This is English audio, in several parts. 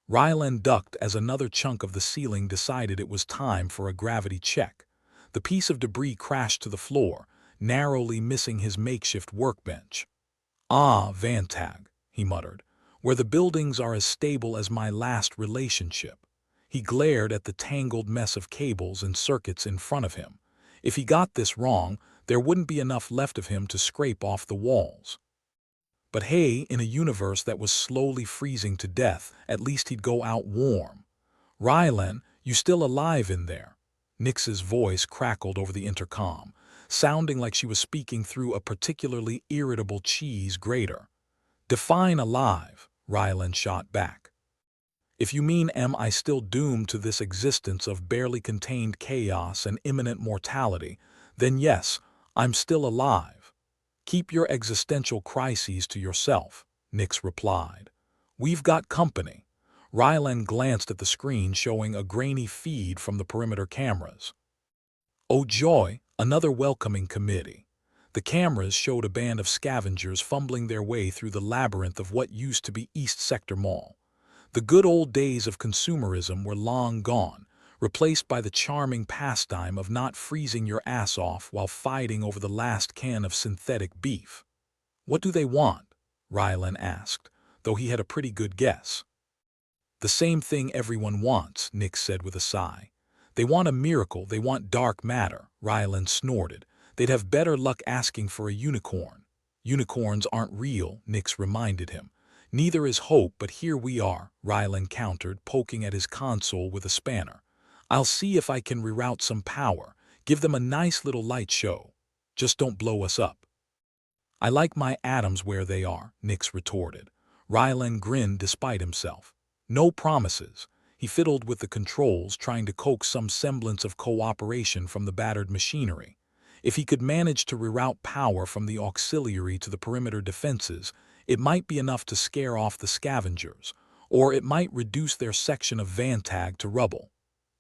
Rylan ducked as another chunk of the ceiling decided it was time for a gravity check. The piece of debris crashed to the floor, narrowly missing his makeshift workbench. "Ah, Vantag," he muttered, "where the buildings are as stable as my last relationship." He glared at the tangled mess of cables and circuits in front of him. If he got this wrong, there wouldn't be enough left of him to scrape off the walls. But hey, in a universe that was slowly freezing to death, at least he'd go out warm. "Rylan, you still alive in there?" Nix's voice crackled over the intercom, sounding like she was speaking through a particularly irritable cheese grater. "Define alive," Rylan shot back. "If you mean am I still doomed to this existence of barely contained chaos and imminent mortality, then yes, I'm still alive." "Keep your existential crises to yourself," Nix replied. "We've got company." Rylan glanced at the screen showing a grainy feed from the perimeter cameras. Oh joy, another welcoming committee. The cameras showed a band of scavengers fumbling their way through the labyrinth of what used to be East Sector Mall. The good old days of consumerism were long gone, replaced by the charming pastime of not freezing your ass off while fighting over the last can of synthetic beef. "What do they want?" Rylan asked, though he had a pretty good guess. "The same thing everyone wants," Nix said with a sigh. "They want a miracle, they want dark matter," Rylan snorted. "They'd have better luck asking for a unicorn." "Unicorns aren't real," Nix reminded him. "Neither is hope, but here we are," Rylan countered, poking at his console with a spanner. "I'll see if I can reroute some power, give them a nice little light show. Just don't blow us up." "I like my atoms where they are," Nix retorted. Rylan grinned despite himself. "No promises." He fiddled with the controls, trying to coax some semblance of cooperation from the battered machinery. If he could manage to reroute power from the auxiliary to the perimeter defenses, it might be enough to scare off the scavengers, or it might reduce their section of Vantag to rubble.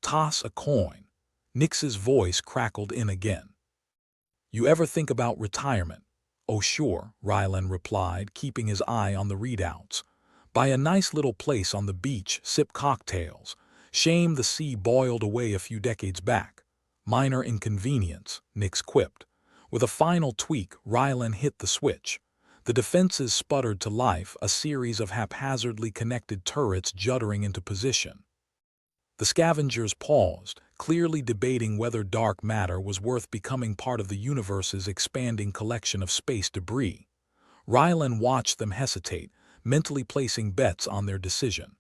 "Toss a coin." Nix's voice crackled in again. "You ever think about retirement?" "Oh sure," Rylan replied, keeping his eye on the readouts. "Buy a nice little place on the beach, sip cocktails. Shame the sea boiled away a few decades back." "Minor inconvenience," Nix quipped. With a final tweak, Rylan hit the switch. The defenses sputtered to life, a series of haphazardly connected turrets juddering into position. The scavengers paused, clearly debating whether dark matter was worth becoming part of the universe's expanding collection of space debris. Rylan watched them hesitate, mentally placing bets on their decision.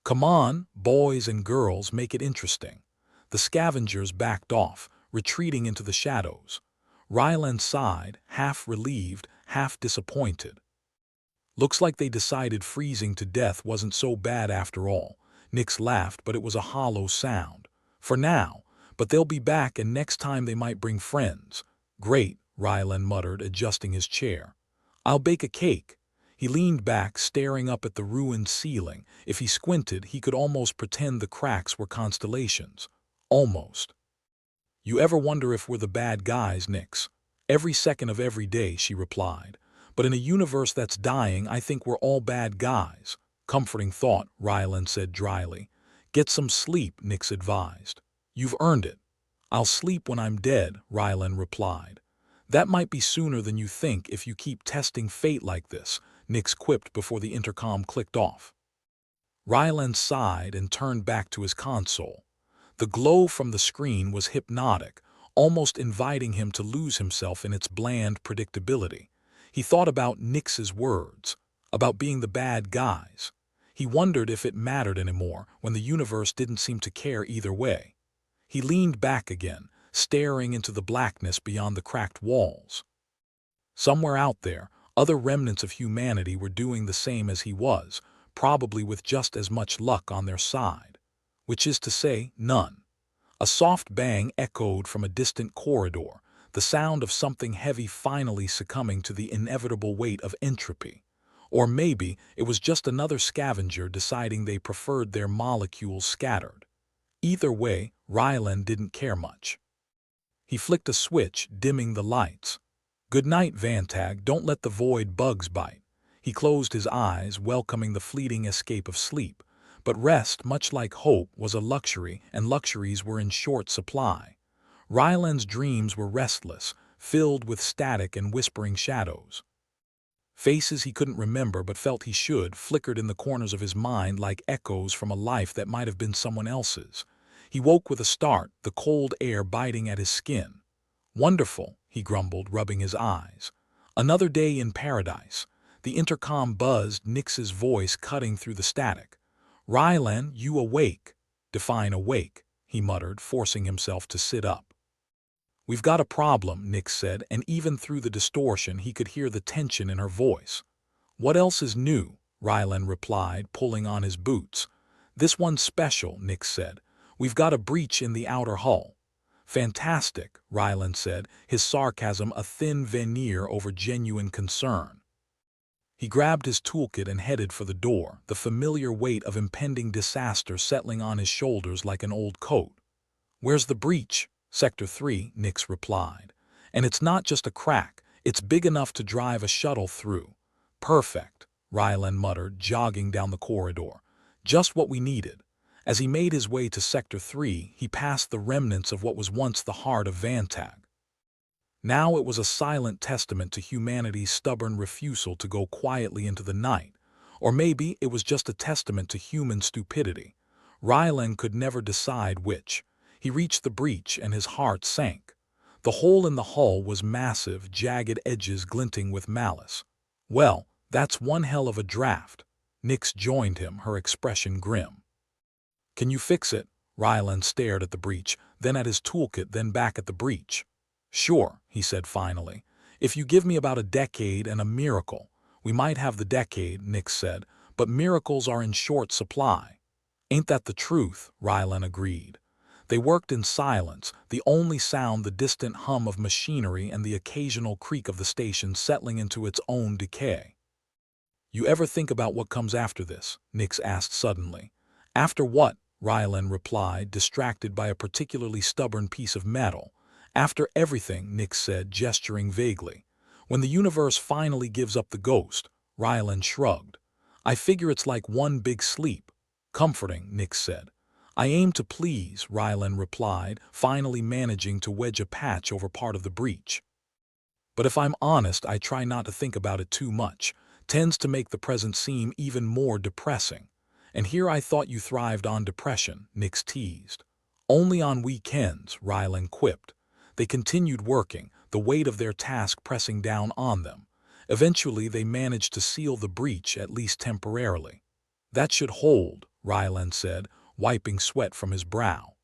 "Come on, boys and girls, make it interesting." The scavengers backed off, retreating into the shadows. Rylan sighed, half relieved, half disappointed. "Looks like they decided freezing to death wasn't so bad after all." Nix laughed, but it was a hollow sound. "For now, but they'll be back, and next time they might bring friends." "Great," Rylan muttered, adjusting his chair. "I'll bake a cake." He leaned back, staring up at the ruined ceiling. If he squinted, he could almost pretend the cracks were constellations. Almost. "You ever wonder if we're the bad guys, Nix?" "Every second of every day," she replied. "But in a universe that's dying, I think we're all bad guys." "Comforting thought," Rylan said dryly. "Get some sleep," Nix advised. "You've earned it." "I'll sleep when I'm dead," Rylan replied. "That might be sooner than you think if you keep testing fate like this," Nix quipped before the intercom clicked off. Rylan sighed and turned back to his console. The glow from the screen was hypnotic, almost inviting him to lose himself in its bland predictability. He thought about Nix's words, about being the bad guys. He wondered if it mattered anymore when the universe didn't seem to care either way. He leaned back again, staring into the blackness beyond the cracked walls. Somewhere out there, other remnants of humanity were doing the same as he was, probably with just as much luck on their side. Which is to say, none. A soft bang echoed from a distant corridor, the sound of something heavy finally succumbing to the inevitable weight of entropy. Or maybe it was just another scavenger deciding they preferred their molecules scattered. Either way, Rylan didn't care much. He flicked a switch, dimming the lights. "Good night, Vantag, don't let the void bugs bite." He closed his eyes, welcoming the fleeting escape of sleep, But rest, much like hope, was a luxury, and luxuries were in short supply. Ryland's dreams were restless, filled with static and whispering shadows. Faces he couldn't remember but felt he should flickered in the corners of his mind like echoes from a life that might have been someone else's. He woke with a start, the cold air biting at his skin. "Wonderful," he grumbled, rubbing his eyes. "Another day in paradise." The intercom buzzed, Nix's voice cutting through the static. "Ryland, you awake?" "Define awake," he muttered, forcing himself to sit up. "We've got a problem," Nix said, and even through the distortion he could hear the tension in her voice. "What else is new?" Ryland replied, pulling on his boots. "This one's special," Nix said. "We've got a breach in the outer hull." "Fantastic," Ryland said, his sarcasm a thin veneer over genuine concern. He grabbed his toolkit and headed for the door, the familiar weight of impending disaster settling on his shoulders like an old coat. "Where's the breach?" "Sector 3, Nix replied. "And it's not just a crack, it's big enough to drive a shuttle through." "Perfect," Ryland muttered, jogging down the corridor. "Just what we needed." As he made his way to Sector 3, he passed the remnants of what was once the heart of Vantag. Now it was a silent testament to humanity's stubborn refusal to go quietly into the night. Or maybe it was just a testament to human stupidity. Ryland could never decide which. He reached the breach and his heart sank. The hole in the hull was massive, jagged edges glinting with malice. "Well, that's one hell of a draft." Nix joined him, her expression grim. "Can you fix it?" Ryland stared at the breach, then at his toolkit, then back at the breach. "Sure," he said finally. "If you give me about a decade and a miracle." "We might have the decade," Nix said, "but miracles are in short supply." "Ain't that the truth?" Ryland agreed. They worked in silence, the only sound the distant hum of machinery and the occasional creak of the station settling into its own decay. "You ever think about what comes after this?" Nix asked suddenly. "After what?" Ryland replied, distracted by a particularly stubborn piece of metal. "After everything," Nix said, gesturing vaguely. "When the universe finally gives up the ghost." Ryland shrugged. "I figure it's like one big sleep." "Comforting," Nix said. "I aim to please," Ryland replied, finally managing to wedge a patch over part of the breach. "But if I'm honest, I try not to think about it too much. Tends to make the present seem even more depressing." "And here I thought you thrived on depression," Nix teased. "Only on weekends," Ryland quipped. They continued working, the weight of their task pressing down on them. Eventually they managed to seal the breach, at least temporarily. "That should hold," Ryland said, wiping sweat from his brow.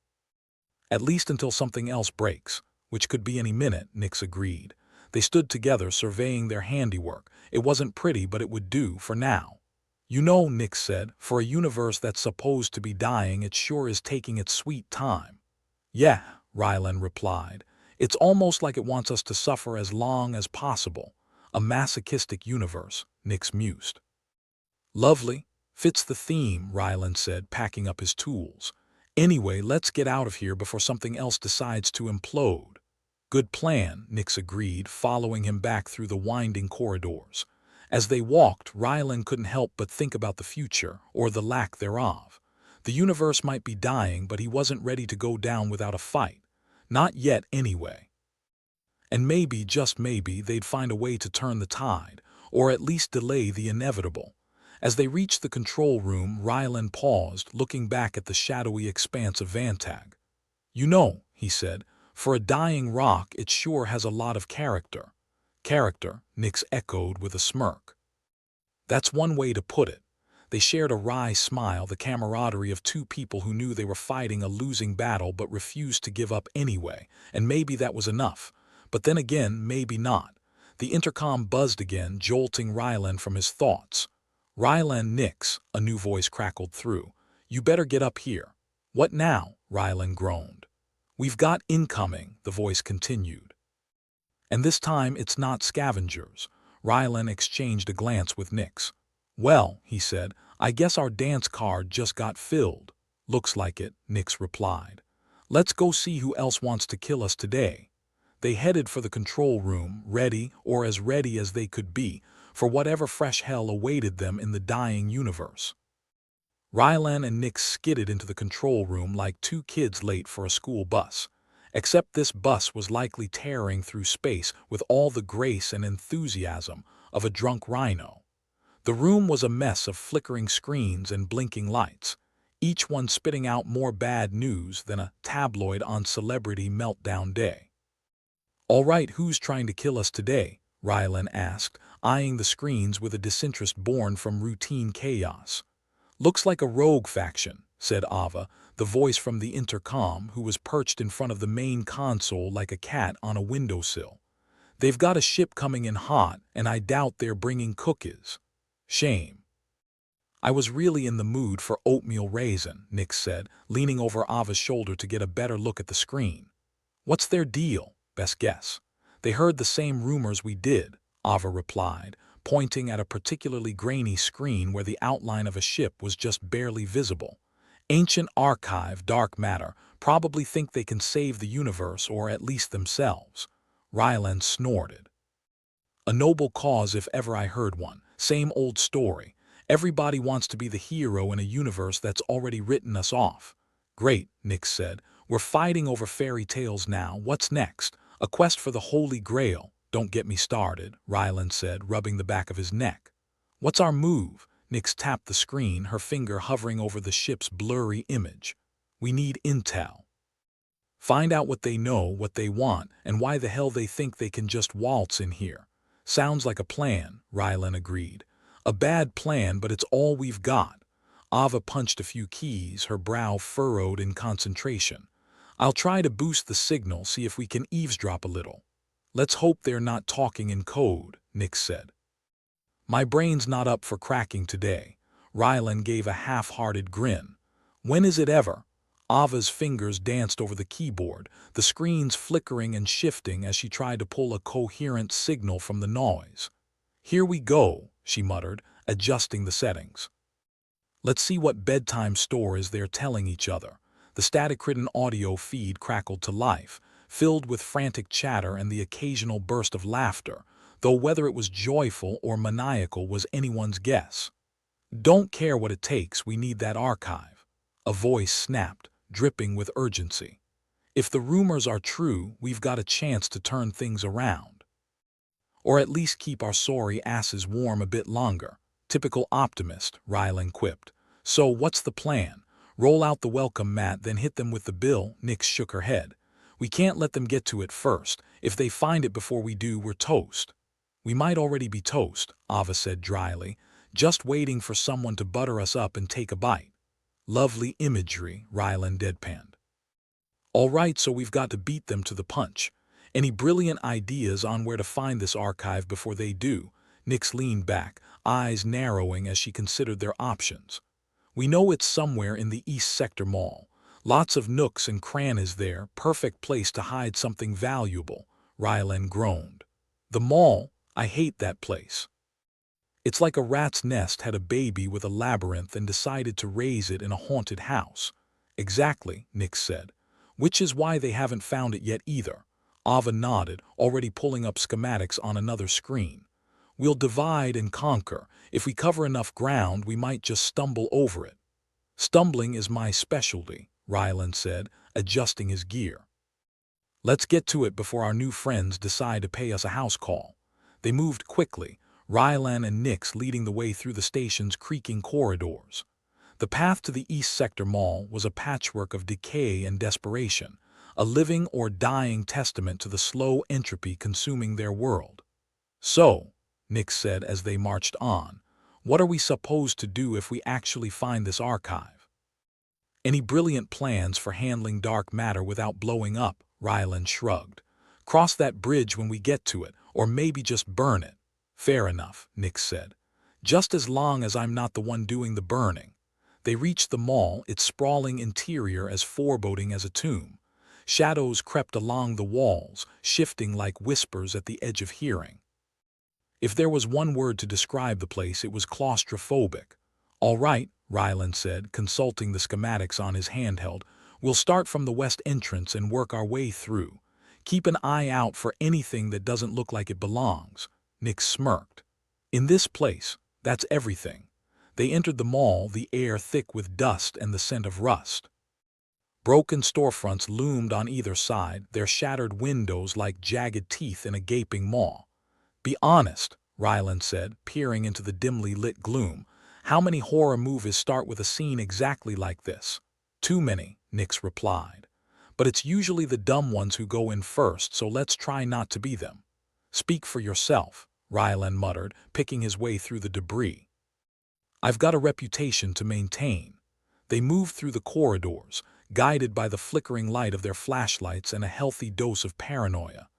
"At least until something else breaks," which could be any minute, Nix agreed. They stood together, surveying their handiwork. It wasn't pretty, but it would do for now. "You know," Nix said, "for a universe that's supposed to be dying, it sure is taking its sweet time." "Yeah," Ryland replied. "It's almost like it wants us to suffer as long as possible." "A masochistic universe," Nix mused. "Lovely. Fits the theme," Ryland said, packing up his tools. "Anyway, let's get out of here before something else decides to implode." "Good plan," Nix agreed, following him back through the winding corridors. As they walked, Ryland couldn't help but think about the future, or the lack thereof. The universe might be dying, but he wasn't ready to go down without a fight. Not yet, anyway. And maybe, just maybe, they'd find a way to turn the tide, or at least delay the inevitable. As they reached the control room, Ryland paused, looking back at the shadowy expanse of Vantag. "You know," he said, "for a dying rock, it sure has a lot of character." "Character," Nix echoed with a smirk. "That's one way to put it." They shared a wry smile, the camaraderie of two people who knew they were fighting a losing battle but refused to give up anyway, and maybe that was enough. But then again, maybe not. The intercom buzzed again, jolting Ryland from his thoughts. "Ryland, Nix," a new voice crackled through. "You better get up here." "What now?" Ryland groaned. "We've got incoming," the voice continued. "And this time it's not scavengers." Ryland exchanged a glance with Nix. "Well," he said, "I guess our dance card just got filled." "Looks like it," Nix replied. "Let's go see who else wants to kill us today." They headed for the control room, ready, or as ready as they could be, for whatever fresh hell awaited them in the dying universe. Rylan and Nick skidded into the control room like two kids late for a school bus. Except this bus was likely tearing through space with all the grace and enthusiasm of a drunk rhino. The room was a mess of flickering screens and blinking lights, each one spitting out more bad news than a tabloid on Celebrity Meltdown Day. "All right, who's trying to kill us today?" Rylan asked, eyeing the screens with a disinterest born from routine chaos. "Looks like a rogue faction," said Ava, the voice from the intercom, who was perched in front of the main console like a cat on a windowsill. "They've got a ship coming in hot, and I doubt they're bringing cookies. Shame." "I was really in the mood for oatmeal raisin," Nick said, leaning over Ava's shoulder to get a better look at the screen. "What's their deal? Best guess." "They heard the same rumors we did," Ava replied, pointing at a particularly grainy screen where the outline of a ship was just barely visible. "Ancient archive dark matter, probably think they can save the universe or at least themselves." Rylan snorted. "A noble cause if ever I heard one. Same old story. Everybody wants to be the hero in a universe that's already written us off." "Great," Nick said. "We're fighting over fairy tales now. What's next? A quest for the Holy Grail." "Don't get me started," Rylan said, rubbing the back of his neck. "What's our move?" Nix tapped the screen, her finger hovering over the ship's blurry image. "We need intel. Find out what they know, what they want, and why the hell they think they can just waltz in here." "Sounds like a plan," Rylan agreed. "A bad plan, but it's all we've got." Ava punched a few keys, her brow furrowed in concentration. "I'll try to boost the signal, see if we can eavesdrop a little." "Let's hope they're not talking in code," Nick said. "My brain's not up for cracking today." Rylan gave a half-hearted grin. "When is it ever?" Ava's fingers danced over the keyboard, the screens flickering and shifting as she tried to pull a coherent signal from the noise. "Here we go," she muttered, adjusting the settings. "Let's see what bedtime stories they're telling each other." The static-ridden audio feed crackled to life, filled with frantic chatter and the occasional burst of laughter, though whether it was joyful or maniacal was anyone's guess. "Don't care what it takes, we need that archive." A voice snapped, dripping with urgency. "If the rumors are true, we've got a chance to turn things around. Or at least keep our sorry asses warm a bit longer." "Typical optimist," Rylan quipped. "So what's the plan? Roll out the welcome mat, then hit them with the bill?" Nix shook her head. "We can't let them get to it first. If they find it before we do, we're toast." "We might already be toast," Ava said dryly, "just waiting for someone to butter us up and take a bite." "Lovely imagery," Rylan deadpanned. "All right, so we've got to beat them to the punch. Any brilliant ideas on where to find this archive before they do?" Nix leaned back, eyes narrowing as she considered their options. "We know it's somewhere in the East Sector Mall. Lots of nooks and crannies there, perfect place to hide something valuable." Rylan groaned. "The mall? I hate that place. It's like a rat's nest had a baby with a labyrinth and decided to raise it in a haunted house." "Exactly," Nix said. "Which is why they haven't found it yet either." Ava nodded, already pulling up schematics on another screen. "We'll divide and conquer. If we cover enough ground, we might just stumble over it." "Stumbling is my specialty," Rylan said, adjusting his gear. "Let's get to it before our new friends decide to pay us a house call." They moved quickly, Rylan and Nix leading the way through the station's creaking corridors. The path to the East Sector Mall was a patchwork of decay and desperation, a living or dying testament to the slow entropy consuming their world. "So," Nix said as they marched on, "what are we supposed to do if we actually find this archive?" "Any brilliant plans for handling dark matter without blowing up?" Rylan shrugged. "Cross that bridge when we get to it, or maybe just burn it." "Fair enough," Nix said. "Just as long as I'm not the one doing the burning." They reached the mall, its sprawling interior as foreboding as a tomb. Shadows crept along the walls, shifting like whispers at the edge of hearing. If there was one word to describe the place, it was claustrophobic. "All right," Rylan said, consulting the schematics on his handheld. "We'll start from the west entrance and work our way through. Keep an eye out for anything that doesn't look like it belongs." Nick smirked. "In this place, that's everything. They entered the mall, the air thick with dust and the scent of rust. Broken storefronts loomed on either side, their shattered windows like jagged teeth in a gaping maw. "Be honest," Ryland said, peering into the dimly lit gloom. "How many horror movies start with a scene exactly like this?" "Too many," Nix replied. "But it's usually the dumb ones who go in first, so let's try not to be them." "Speak for yourself," Ryland muttered, picking his way through the debris. "I've got a reputation to maintain." They moved through the corridors, guided by the flickering light of their flashlights and a healthy dose of paranoia.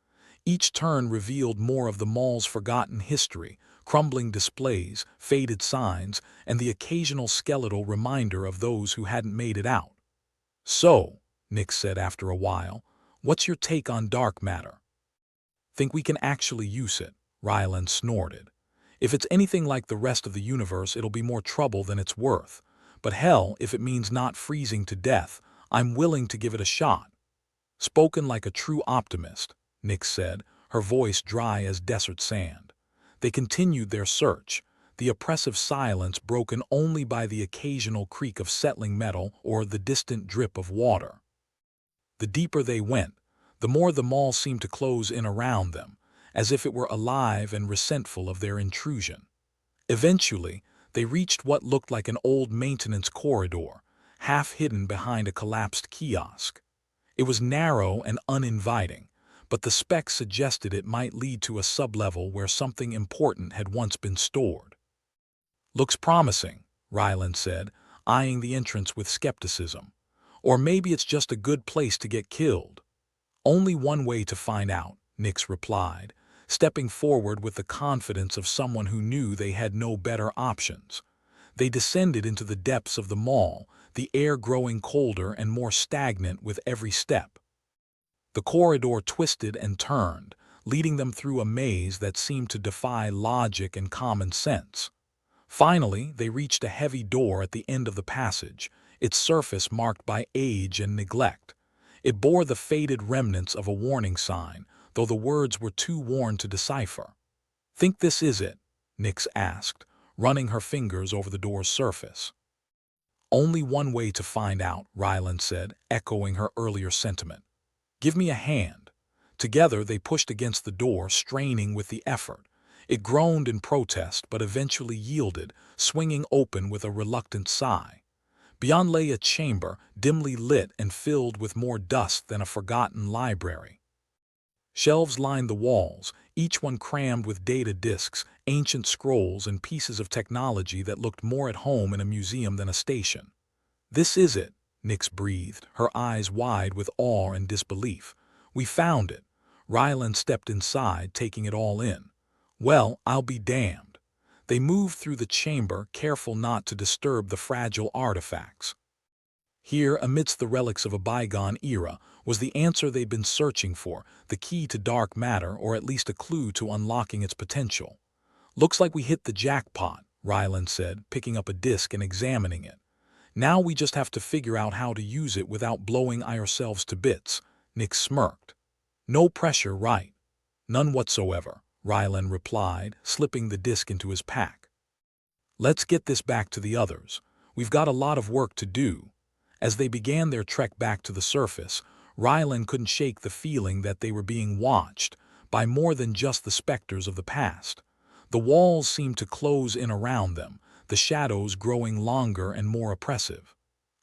Each turn revealed more of the mall's forgotten history, crumbling displays, faded signs, and the occasional skeletal reminder of those who hadn't made it out. "So," Nick said after a while, "what's your take on dark matter?" "Think we can actually use it?" Ryland snorted. "If it's anything like the rest of the universe, it'll be more trouble than it's worth. But hell, if it means not freezing to death, I'm willing to give it a shot." "Spoken like a true optimist," Nick said, her voice dry as desert sand. They continued their search, the oppressive silence broken only by the occasional creak of settling metal or the distant drip of water. The deeper they went, the more the mall seemed to close in around them, as if it were alive and resentful of their intrusion. Eventually, they reached what looked like an old maintenance corridor, half hidden behind a collapsed kiosk. It was narrow and uninviting, but the specs suggested it might lead to a sublevel where something important had once been stored. "Looks promising," Ryland said, eyeing the entrance with skepticism. "Or maybe it's just a good place to get killed." "Only one way to find out," Nix replied, stepping forward with the confidence of someone who knew they had no better options. They descended into the depths of the mall, the air growing colder and more stagnant with every step. The corridor twisted and turned, leading them through a maze that seemed to defy logic and common sense. Finally, they reached a heavy door at the end of the passage, its surface marked by age and neglect. It bore the faded remnants of a warning sign, though the words were too worn to decipher. "Think this is it?" Nix asked, running her fingers over the door's surface. "Only one way to find out," Ryland said, echoing her earlier sentiment. "Give me a hand." Together they pushed against the door, straining with the effort. It groaned in protest, but eventually yielded, swinging open with a reluctant sigh. Beyond lay a chamber, dimly lit and filled with more dust than a forgotten library. Shelves lined the walls, each one crammed with data disks, ancient scrolls, and pieces of technology that looked more at home in a museum than a station. "This is it," Nix breathed, her eyes wide with awe and disbelief. "We found it." Ryland stepped inside, taking it all in. "Well, I'll be damned." They moved through the chamber, careful not to disturb the fragile artifacts. Here, amidst the relics of a bygone era, was the answer they'd been searching for, the key to dark matter, or at least a clue to unlocking its potential. "Looks like we hit the jackpot," Ryland said, picking up a disc and examining it. "Now we just have to figure out how to use it without blowing ourselves to bits." Nick smirked. "No pressure, right?" "None whatsoever," Ryland replied, slipping the disc into his pack. "Let's get this back to the others. We've got a lot of work to do." As they began their trek back to the surface, Ryland couldn't shake the feeling that they were being watched by more than just the specters of the past. The walls seemed to close in around them, the shadows growing longer and more oppressive.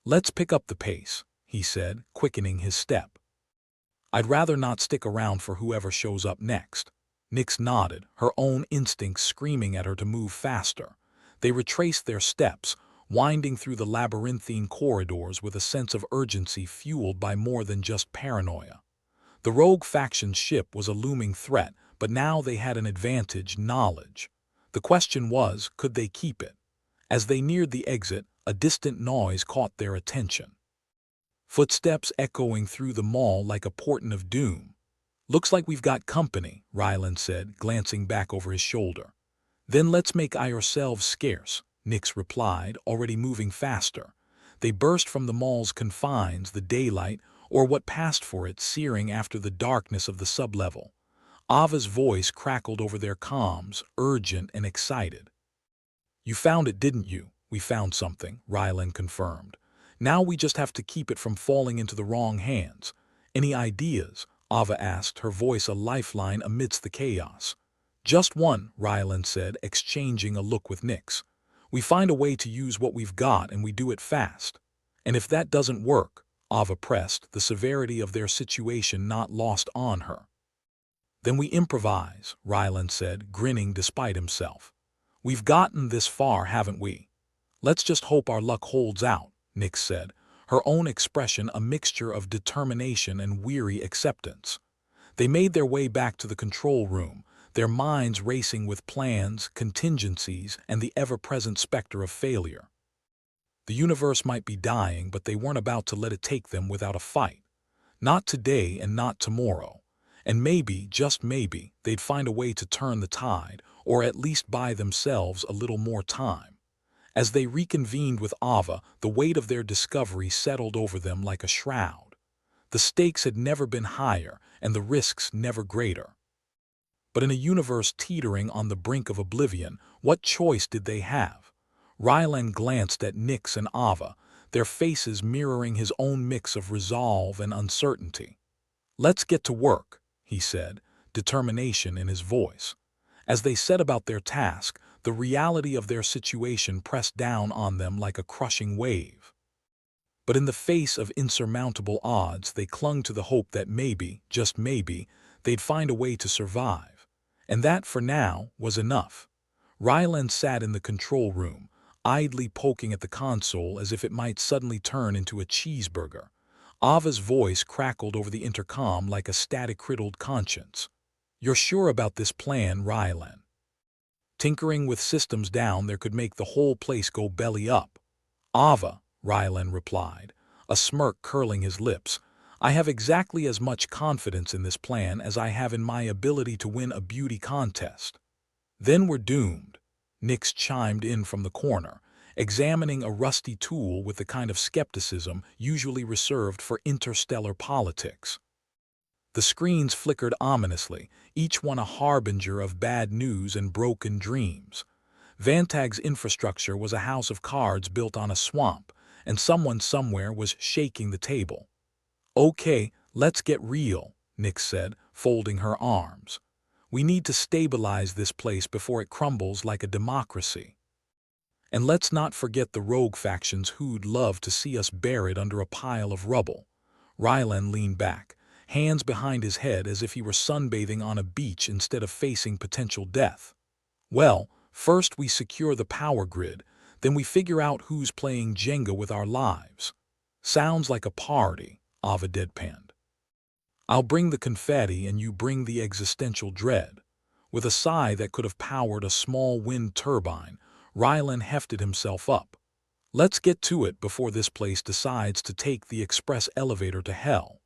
"Let's pick up the pace," he said, quickening his step. "I'd rather not stick around for whoever shows up next." Nix nodded, her own instincts screaming at her to move faster. They retraced their steps, winding through the labyrinthine corridors with a sense of urgency fueled by more than just paranoia. The rogue faction's ship was a looming threat, but now they had an advantage: knowledge. The question was, could they keep it? As they neared the exit, a distant noise caught their attention. Footsteps echoing through the mall like a portent of doom. "Looks like we've got company," Ryland said, glancing back over his shoulder. "Then let's make ourselves scarce," Nix replied, already moving faster. They burst from the mall's confines, the daylight, or what passed for it, searing after the darkness of the sublevel. Ava's voice crackled over their comms, urgent and excited. "You found it, didn't you?" we found something, Rylan confirmed. Now we just have to keep it from falling into the wrong hands. Any ideas? Ava asked, her voice a lifeline amidst the chaos. Just one, Rylan said, exchanging a look with Nyx. We find a way to use what we've got and we do it fast. And if that doesn't work, Ava pressed, the severity of their situation not lost on her. Then we improvise, Rylan said, grinning despite himself. We've gotten this far, haven't we? Let's just hope our luck holds out, Nyx said, her own expression a mixture of determination and weary acceptance. They made their way back to the control room, their minds racing with plans, contingencies, and the ever-present specter of failure. The universe might be dying, but they weren't about to let it take them without a fight. Not today and not tomorrow. And maybe, just maybe, they'd find a way to turn the tide, or at least buy themselves a little more time. As they reconvened with Ava, the weight of their discovery settled over them like a shroud. The stakes had never been higher, and the risks never greater. But in a universe teetering on the brink of oblivion, what choice did they have? Rylan glanced at Nyx and Ava, their faces mirroring his own mix of resolve and uncertainty. "Let's get to work," he said, determination in his voice. As they set about their task, the reality of their situation pressed down on them like a crushing wave. But in the face of insurmountable odds, they clung to the hope that maybe, just maybe, they'd find a way to survive. And that, for now, was enough. Rylan sat in the control room, idly poking at the console as if it might suddenly turn into a cheeseburger. Ava's voice crackled over the intercom like a static-riddled conscience. "You're sure about this plan, Rylan? Tinkering with systems down there could make the whole place go belly up." "Ava," Rylan replied, a smirk curling his lips, "I have exactly as much confidence in this plan as I have in my ability to win a beauty contest." "Then we're doomed," Nyx chimed in from the corner, examining a rusty tool with the kind of skepticism usually reserved for interstellar politics. The screens flickered ominously, each one a harbinger of bad news and broken dreams. Vantag's infrastructure was a house of cards built on a swamp, and someone somewhere was shaking the table. "Okay, let's get real," Nyx said, folding her arms. "We need to stabilize this place before it crumbles like a democracy. And let's not forget the rogue factions who'd love to see us buried under a pile of rubble." Rylan leaned back, hands behind his head as if he were sunbathing on a beach instead of facing potential death. "Well, first we secure the power grid, then we figure out who's playing Jenga with our lives." "Sounds like a party," Ava deadpanned. "I'll bring the confetti and you bring the existential dread." With a sigh that could have powered a small wind turbine, Rylan hefted himself up. "Let's get to it before this place decides to take the express elevator to hell."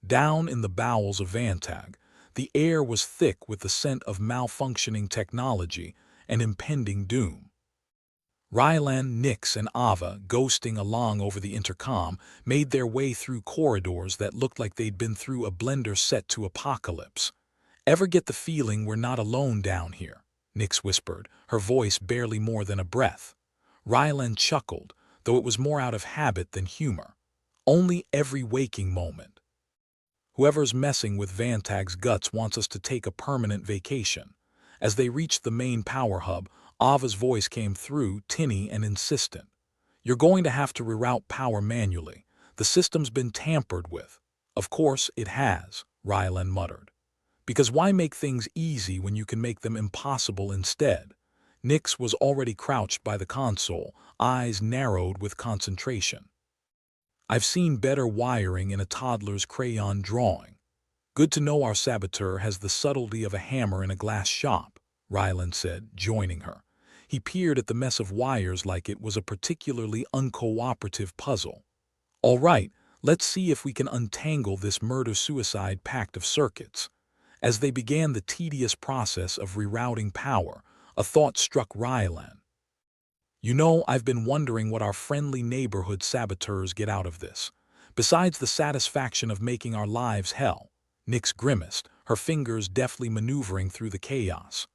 Down in the bowels of Vantag, the air was thick with the scent of malfunctioning technology and impending doom. Rylan, Nyx, and Ava, ghosting along over the intercom, made their way through corridors that looked like they'd been through a blender set to apocalypse. "Ever get the feeling we're not alone down here?" Nyx whispered, her voice barely more than a breath. Rylan chuckled, though it was more out of habit than humor. "Only every waking moment. Whoever's messing with Vantag's guts wants us to take a permanent vacation." As they reached the main power hub, Ava's voice came through, tinny and insistent. "You're going to have to reroute power manually. The system's been tampered with." "Of course it has," Rylan muttered. "Because why make things easy when you can make them impossible instead?" Nyx was already crouched by the console, eyes narrowed with concentration. "I've seen better wiring in a toddler's crayon drawing. Good to know our saboteur has the subtlety of a hammer in a glass shop," Rylan said, joining her. He peered at the mess of wires like it was a particularly uncooperative puzzle. "All right, let's see if we can untangle this murder-suicide pact of circuits." As they began the tedious process of rerouting power, a thought struck Rylan. "You know, I've been wondering what our friendly neighborhood saboteurs get out of this. Besides the satisfaction of making our lives hell." Nyx grimaced, her fingers deftly maneuvering through the chaos.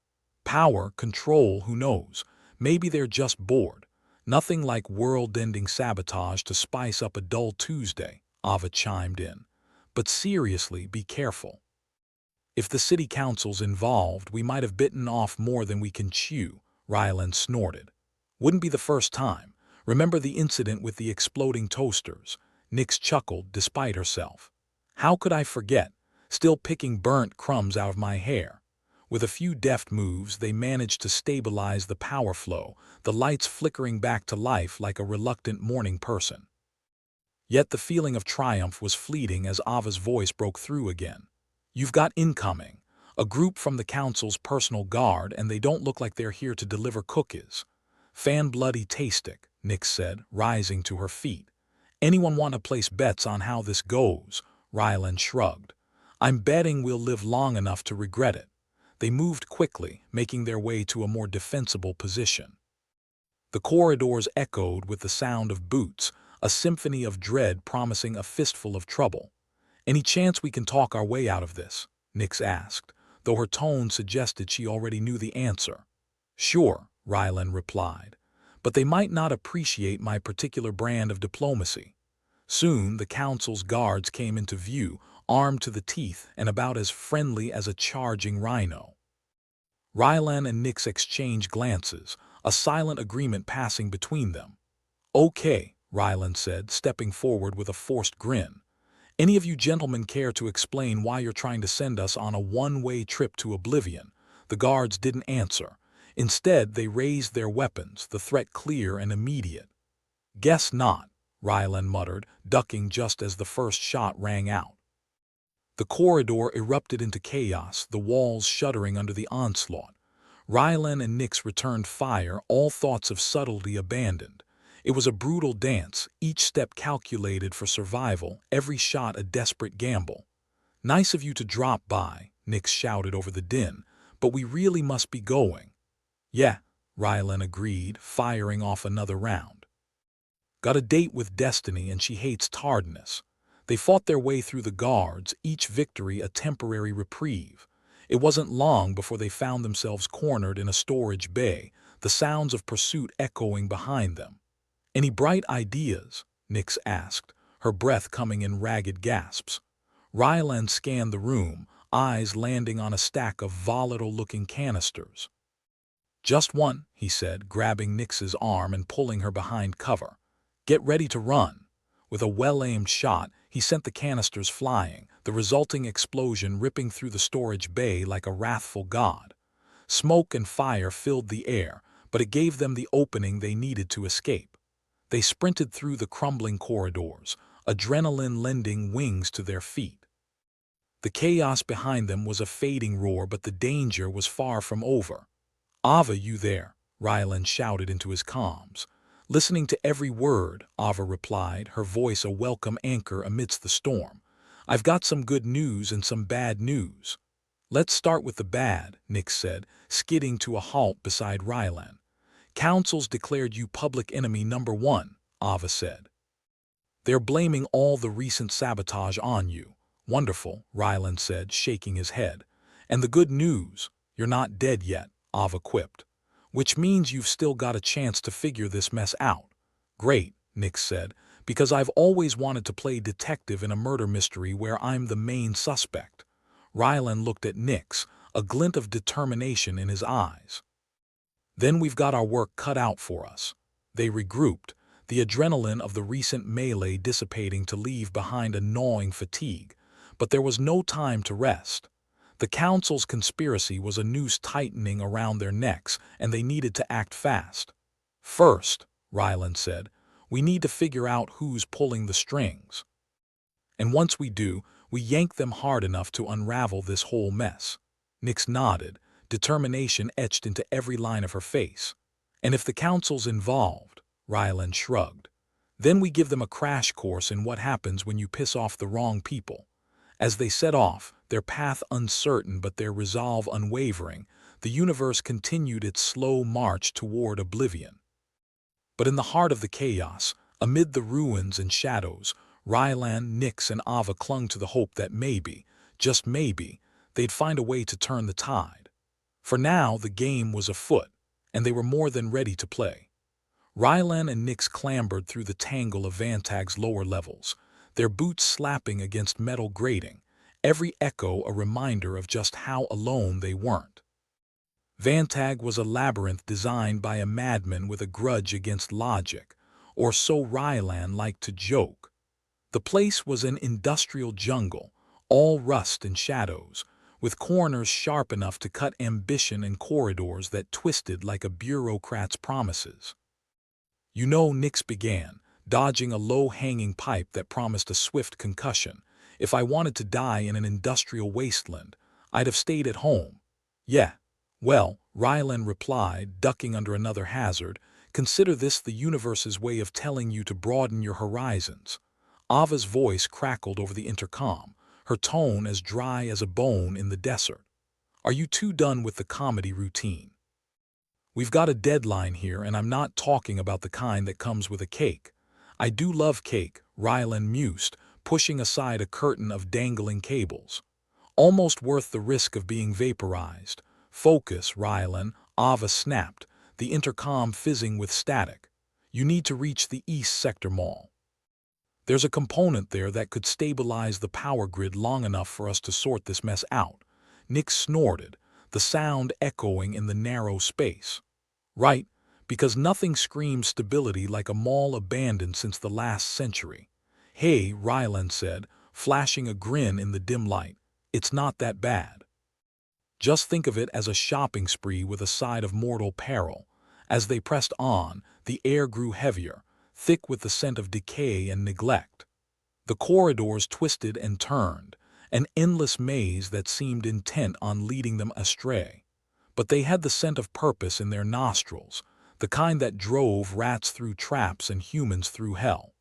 "Power, control, who knows? Maybe they're just bored. Nothing like world-ending sabotage to spice up a dull Tuesday, Ava chimed in. But seriously, be careful. If the city council's involved, we might have bitten off more than we can chew, Ryland snorted. Wouldn't be the first time. Remember the incident with the exploding toasters? Nix chuckled despite herself. How could I forget? Still picking burnt crumbs out of my hair. With a few deft moves, they managed to stabilize the power flow, the lights flickering back to life like a reluctant morning person. Yet the feeling of triumph was fleeting as Ava's voice broke through again. You've got incoming. A group from the council's personal guard, and they don't look like they're here to deliver cookies. Fan bloody tastic, Nix said, rising to her feet. Anyone want to place bets on how this goes? Ryland shrugged. I'm betting we'll live long enough to regret it. They moved quickly, making their way to a more defensible position. The corridors echoed with the sound of boots, a symphony of dread promising a fistful of trouble. Any chance we can talk our way out of this? Nix asked, though her tone suggested she already knew the answer. Sure, Ryland replied, but they might not appreciate my particular brand of diplomacy. Soon the council's guards came into view, armed to the teeth and about as friendly as a charging rhino. Ryland and Nix exchanged glances, a silent agreement passing between them. Okay, Ryland said, stepping forward with a forced grin. Any of you gentlemen care to explain why you're trying to send us on a one-way trip to oblivion? The guards didn't answer. Instead, they raised their weapons, the threat clear and immediate. Guess not, Ryland muttered, ducking just as the first shot rang out. The corridor erupted into chaos, the walls shuddering under the onslaught. Ryland and Nix returned fire, all thoughts of subtlety abandoned. It was a brutal dance, each step calculated for survival, every shot a desperate gamble. Nice of you to drop by, Nix shouted over the din, but we really must be going. Yeah, Ryland agreed, firing off another round. Got a date with destiny and she hates tardiness. They fought their way through the guards, each victory a temporary reprieve. It wasn't long before they found themselves cornered in a storage bay, the sounds of pursuit echoing behind them. Any bright ideas? Nix asked, her breath coming in ragged gasps. Ryland scanned the room, eyes landing on a stack of volatile-looking canisters. Just one, he said, grabbing Nix's arm and pulling her behind cover. Get ready to run. With a well-aimed shot, he sent the canisters flying, the resulting explosion ripping through the storage bay like a wrathful god. Smoke and fire filled the air, but it gave them the opening they needed to escape. They sprinted through the crumbling corridors, adrenaline lending wings to their feet. The chaos behind them was a fading roar, but the danger was far from over. Ava, you there? Ryland shouted into his comms. Listening to every word, Ava replied, her voice a welcome anchor amidst the storm. I've got some good news and some bad news. Let's start with the bad, Nix said, skidding to a halt beside Ryland. Council's declared you public enemy number one, Ava said. They're blaming all the recent sabotage on you. Wonderful, Ryland said, shaking his head. And the good news, you're not dead yet, Ava quipped. Which means you've still got a chance to figure this mess out. Great, Nix said, because I've always wanted to play detective in a murder mystery where I'm the main suspect. Ryland looked at Nix, a glint of determination in his eyes. Then we've got our work cut out for us. They regrouped, the adrenaline of the recent melee dissipating to leave behind a gnawing fatigue. But there was no time to rest. The council's conspiracy was a noose tightening around their necks, and they needed to act fast. First, Ryland said, we need to figure out who's pulling the strings. And once we do, we yank them hard enough to unravel this whole mess. Nix nodded, determination etched into every line of her face. And if the council's involved, Ryland shrugged, then we give them a crash course in what happens when you piss off the wrong people. As they set off, their path uncertain but their resolve unwavering, the universe continued its slow march toward oblivion. But in the heart of the chaos, amid the ruins and shadows, Ryland, Nix, and Ava clung to the hope that maybe, just maybe, they'd find a way to turn the tide. For now, the game was afoot, and they were more than ready to play. Rylan and Nyx clambered through the tangle of Vantag's lower levels, their boots slapping against metal grating, every echo a reminder of just how alone they weren't. Vantag was a labyrinth designed by a madman with a grudge against logic, or so Rylan liked to joke. The place was an industrial jungle, all rust and shadows, with corners sharp enough to cut ambition and corridors that twisted like a bureaucrat's promises. You know, Nyx began, dodging a low-hanging pipe that promised a swift concussion. If I wanted to die in an industrial wasteland, I'd have stayed at home. Yeah. Well, Rylan replied, ducking under another hazard, consider this the universe's way of telling you to broaden your horizons. Ava's voice crackled over the intercom, her tone as dry as a bone in the desert. Are you too done with the comedy routine? We've got a deadline here, and I'm not talking about the kind that comes with a cake. I do love cake, Rylan mused, pushing aside a curtain of dangling cables. Almost worth the risk of being vaporized. Focus, Rylan, Ava snapped, the intercom fizzing with static. You need to reach the East Sector Mall. There's a component there that could stabilize the power grid long enough for us to sort this mess out. Nyx snorted, the sound echoing in the narrow space. Right, because nothing screams stability like a mall abandoned since the last century. Hey, Rylan said, flashing a grin in the dim light. It's not that bad. Just think of it as a shopping spree with a side of mortal peril. As they pressed on, the air grew heavier, thick with the scent of decay and neglect. The corridors twisted and turned, an endless maze that seemed intent on leading them astray. But they had the scent of purpose in their nostrils, the kind that drove rats through traps and humans through hell.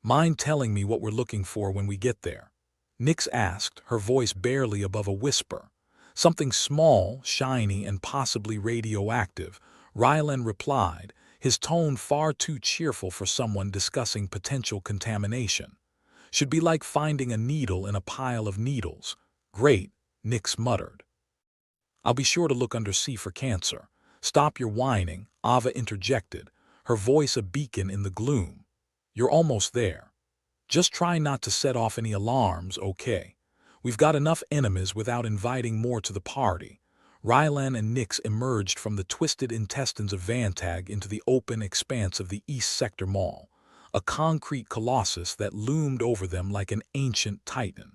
Mind telling me what we're looking for when we get there? Nyx asked, her voice barely above a whisper. Something small, shiny, and possibly radioactive, Rylan replied, his tone far too cheerful for someone discussing potential contamination. Should be like finding a needle in a pile of needles. Great, Nyx muttered. I'll be sure to look undersea for cancer. Stop your whining, Ava interjected, her voice a beacon in the gloom. You're almost there. Just try not to set off any alarms, okay? We've got enough enemies without inviting more to the party. Rylan and Nyx emerged from the twisted intestines of Vantag into the open expanse of the East Sector Mall, a concrete colossus that loomed over them like an ancient titan.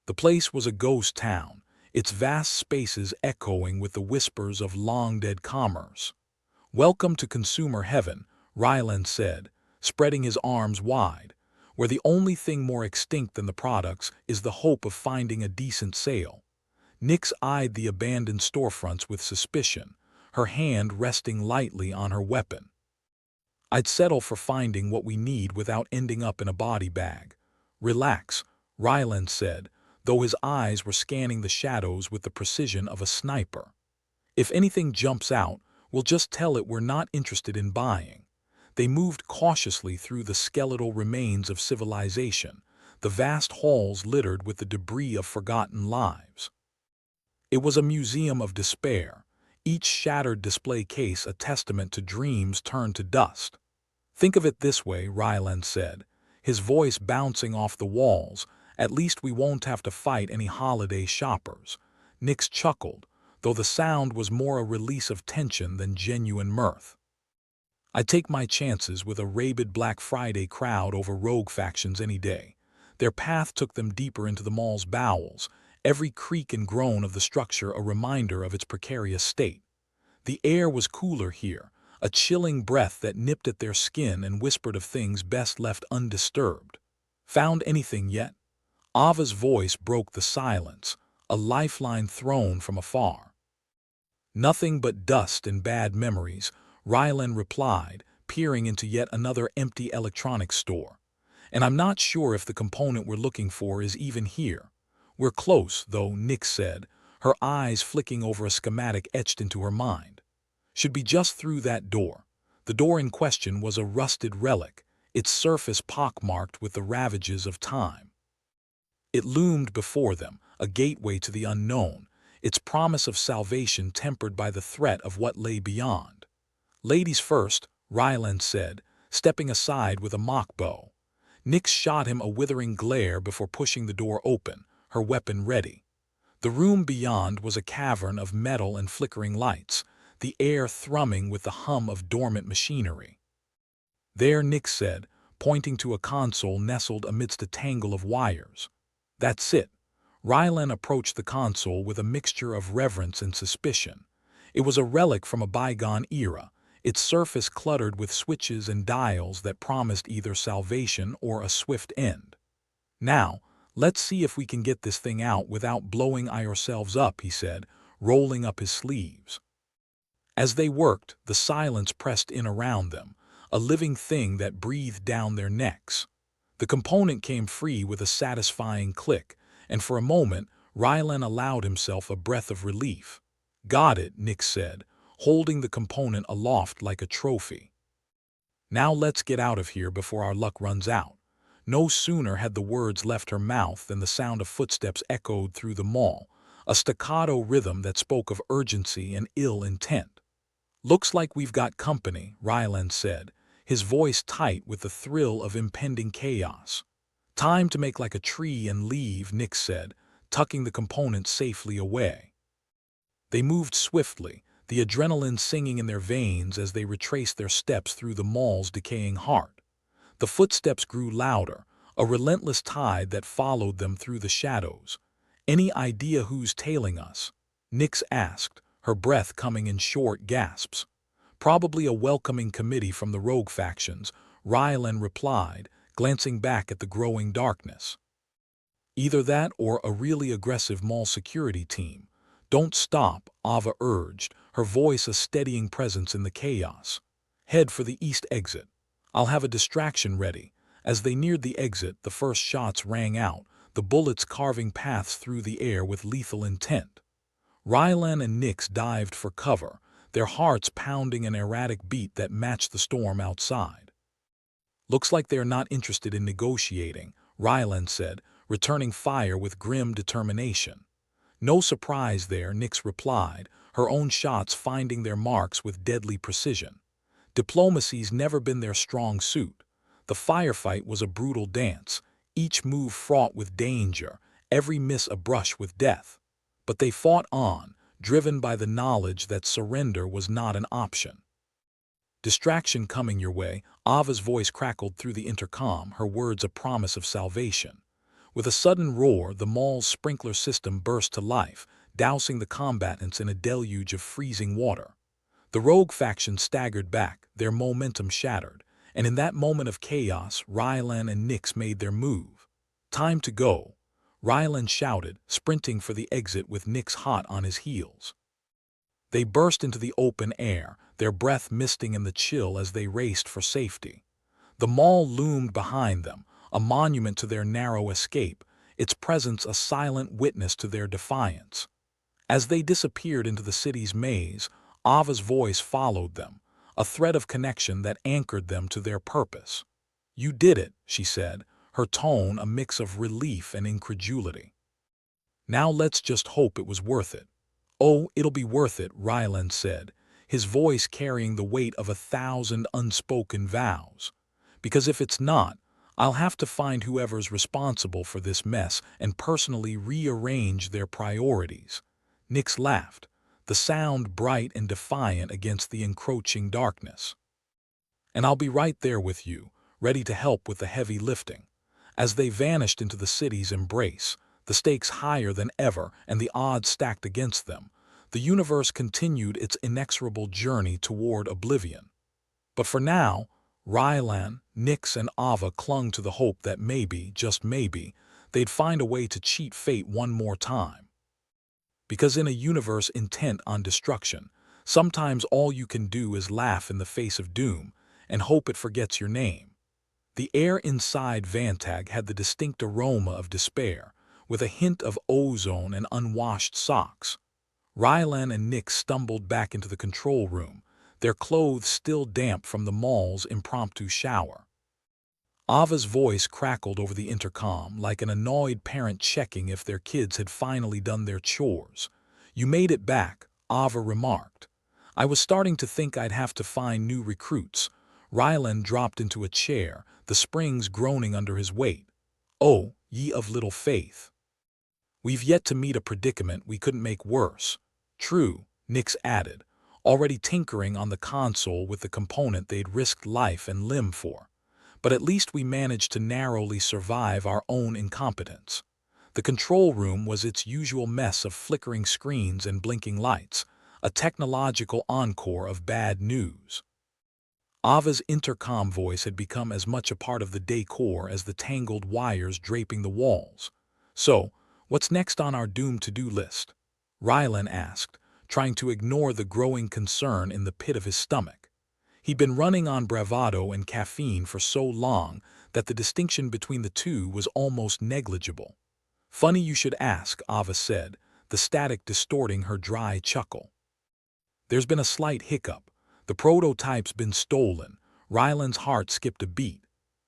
The place was a ghost town, its vast spaces echoing with the whispers of long-dead commerce. Welcome to consumer heaven, Rylan said, spreading his arms wide, where the only thing more extinct than the products is the hope of finding a decent sale. Nyx eyed the abandoned storefronts with suspicion, her hand resting lightly on her weapon. I'd settle for finding what we need without ending up in a body bag. Relax, Rylan said, though his eyes were scanning the shadows with the precision of a sniper. If anything jumps out, we'll just tell it we're not interested in buying. They moved cautiously through the skeletal remains of civilization, the vast halls littered with the debris of forgotten lives. It was a museum of despair, each shattered display case a testament to dreams turned to dust. Think of it this way, Rylan said, his voice bouncing off the walls. At least we won't have to fight any holiday shoppers. Nyx chuckled, though the sound was more a release of tension than genuine mirth. I'd take my chances with a rabid Black Friday crowd over rogue factions any day. Their path took them deeper into the mall's bowels, every creak and groan of the structure a reminder of its precarious state. The air was cooler here, a chilling breath that nipped at their skin and whispered of things best left undisturbed. Found anything yet? Ava's voice broke the silence, a lifeline thrown from afar. Nothing but dust and bad memories, Rylan replied, peering into yet another empty electronics store. And I'm not sure if the component we're looking for is even here. We're close, though, Nyx said, her eyes flicking over a schematic etched into her mind. Should be just through that door. The door in question was a rusted relic, its surface pockmarked with the ravages of time. It loomed before them, a gateway to the unknown, its promise of salvation tempered by the threat of what lay beyond. Ladies first, Ryland said, stepping aside with a mock bow. Nyx shot him a withering glare before pushing the door open, her weapon ready. The room beyond was a cavern of metal and flickering lights, the air thrumming with the hum of dormant machinery. There, Nyx said, pointing to a console nestled amidst a tangle of wires. That's it. Rylan approached the console with a mixture of reverence and suspicion. It was a relic from a bygone era, its surface cluttered with switches and dials that promised either salvation or a swift end. Now, let's see if we can get this thing out without blowing ourselves up, he said, rolling up his sleeves. As they worked, the silence pressed in around them, a living thing that breathed down their necks. The component came free with a satisfying click, and for a moment, Rylan allowed himself a breath of relief. Got it, Nyx said, holding the component aloft like a trophy. Now let's get out of here before our luck runs out. No sooner had the words left her mouth than the sound of footsteps echoed through the mall, a staccato rhythm that spoke of urgency and ill intent. Looks like we've got company, Ryland said, his voice tight with the thrill of impending chaos. Time to make like a tree and leave, Nyx said, tucking the component safely away. They moved swiftly, the adrenaline singing in their veins as they retraced their steps through the mall's decaying heart. The footsteps grew louder, a relentless tide that followed them through the shadows. Any idea who's tailing us? Nyx asked, her breath coming in short gasps. Probably a welcoming committee from the rogue factions, Rylan replied, glancing back at the growing darkness. Either that or a really aggressive mall security team. Don't stop, Ava urged, her voice a steadying presence in the chaos. Head for the east exit. I'll have a distraction ready. As they neared the exit, the first shots rang out, the bullets carving paths through the air with lethal intent. Rylan and Nyx dived for cover, their hearts pounding an erratic beat that matched the storm outside. Looks like they're not interested in negotiating, Rylan said, returning fire with grim determination. No surprise there, Nyx replied, her own shots finding their marks with deadly precision. Diplomacy's never been their strong suit. The firefight was a brutal dance, each move fraught with danger, every miss a brush with death. But they fought on, driven by the knowledge that surrender was not an option. Distraction coming your way, Ava's voice crackled through the intercom, her words a promise of salvation. With a sudden roar, the mall's sprinkler system burst to life, dousing the combatants in a deluge of freezing water. The rogue faction staggered back, their momentum shattered, and in that moment of chaos, Rylan and Nyx made their move. Time to go, Rylan shouted, sprinting for the exit with Nyx hot on his heels. They burst into the open air, their breath misting in the chill as they raced for safety. The mall loomed behind them, a monument to their narrow escape, its presence a silent witness to their defiance. As they disappeared into the city's maze, Ava's voice followed them, a thread of connection that anchored them to their purpose. You did it, she said, her tone a mix of relief and incredulity. Now let's just hope it was worth it. Oh, it'll be worth it, Ryland said, his voice carrying the weight of 1,000 unspoken vows. Because if it's not, I'll have to find whoever's responsible for this mess and personally rearrange their priorities. Nyx laughed, the sound bright and defiant against the encroaching darkness. And I'll be right there with you, ready to help with the heavy lifting. As they vanished into the city's embrace, the stakes higher than ever and the odds stacked against them, the universe continued its inexorable journey toward oblivion. But for now, Rylan, Nyx, and Ava clung to the hope that maybe, just maybe, they'd find a way to cheat fate one more time. Because in a universe intent on destruction, sometimes all you can do is laugh in the face of doom and hope it forgets your name. The air inside Vantag had the distinct aroma of despair, with a hint of ozone and unwashed socks. Rylan and Nyx stumbled back into the control room, their clothes still damp from the mall's impromptu shower. Ava's voice crackled over the intercom like an annoyed parent checking if their kids had finally done their chores. You made it back, Ava remarked. I was starting to think I'd have to find new recruits, Rylan dropped into a chair, the springs groaning under his weight. "Oh, ye of little faith. We've yet to meet a predicament we couldn't make worse." "True," Nix added, already tinkering on the console with the component they'd risked life and limb for. "But at least we managed to narrowly survive our own incompetence." The control room was its usual mess of flickering screens and blinking lights, a technological encore of bad news. Ava's intercom voice had become as much a part of the decor as the tangled wires draping the walls. "So, what's next on our doomed to-do list?" Rylan asked, trying to ignore the growing concern in the pit of his stomach. He'd been running on bravado and caffeine for so long that the distinction between the two was almost negligible. "Funny you should ask," Ava said, the static distorting her dry chuckle. "There's been a slight hiccup. The prototype's been stolen." Rylan's heart skipped a beat.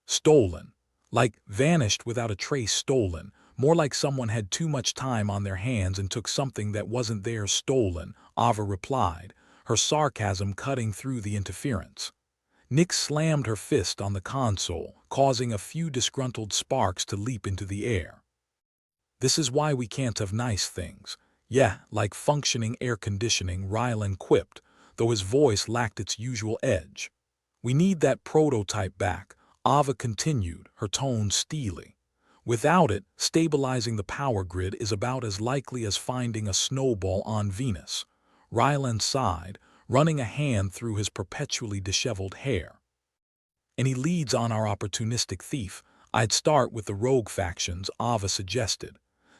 Stolen. Like vanished without a trace stolen. More like someone had too much time on their hands and took something that wasn't theirs stolen, Ava replied, her sarcasm cutting through the interference. Nix slammed her fist on the console, causing a few disgruntled sparks to leap into the air. "This is why we can't have nice things." "Yeah, like functioning air conditioning," Rylan quipped, though his voice lacked its usual edge. "We need that prototype back," Ava continued, her tone steely. "Without it, stabilizing the power grid is about as likely as finding a snowball on Venus." Rylan sighed, running a hand through his perpetually disheveled hair. "Any leads on our opportunistic thief?" "I'd start with the rogue factions," Ava suggested.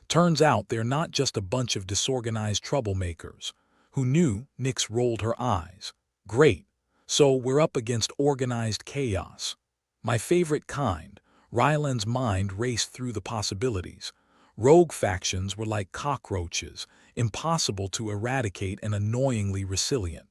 "Turns out they're not just a bunch of disorganized troublemakers." "Who knew?" Nix rolled her eyes. "Great. So we're up against organized chaos." "My favorite kind." Rylan's mind raced through the possibilities. Rogue factions were like cockroaches, impossible to eradicate and annoyingly resilient.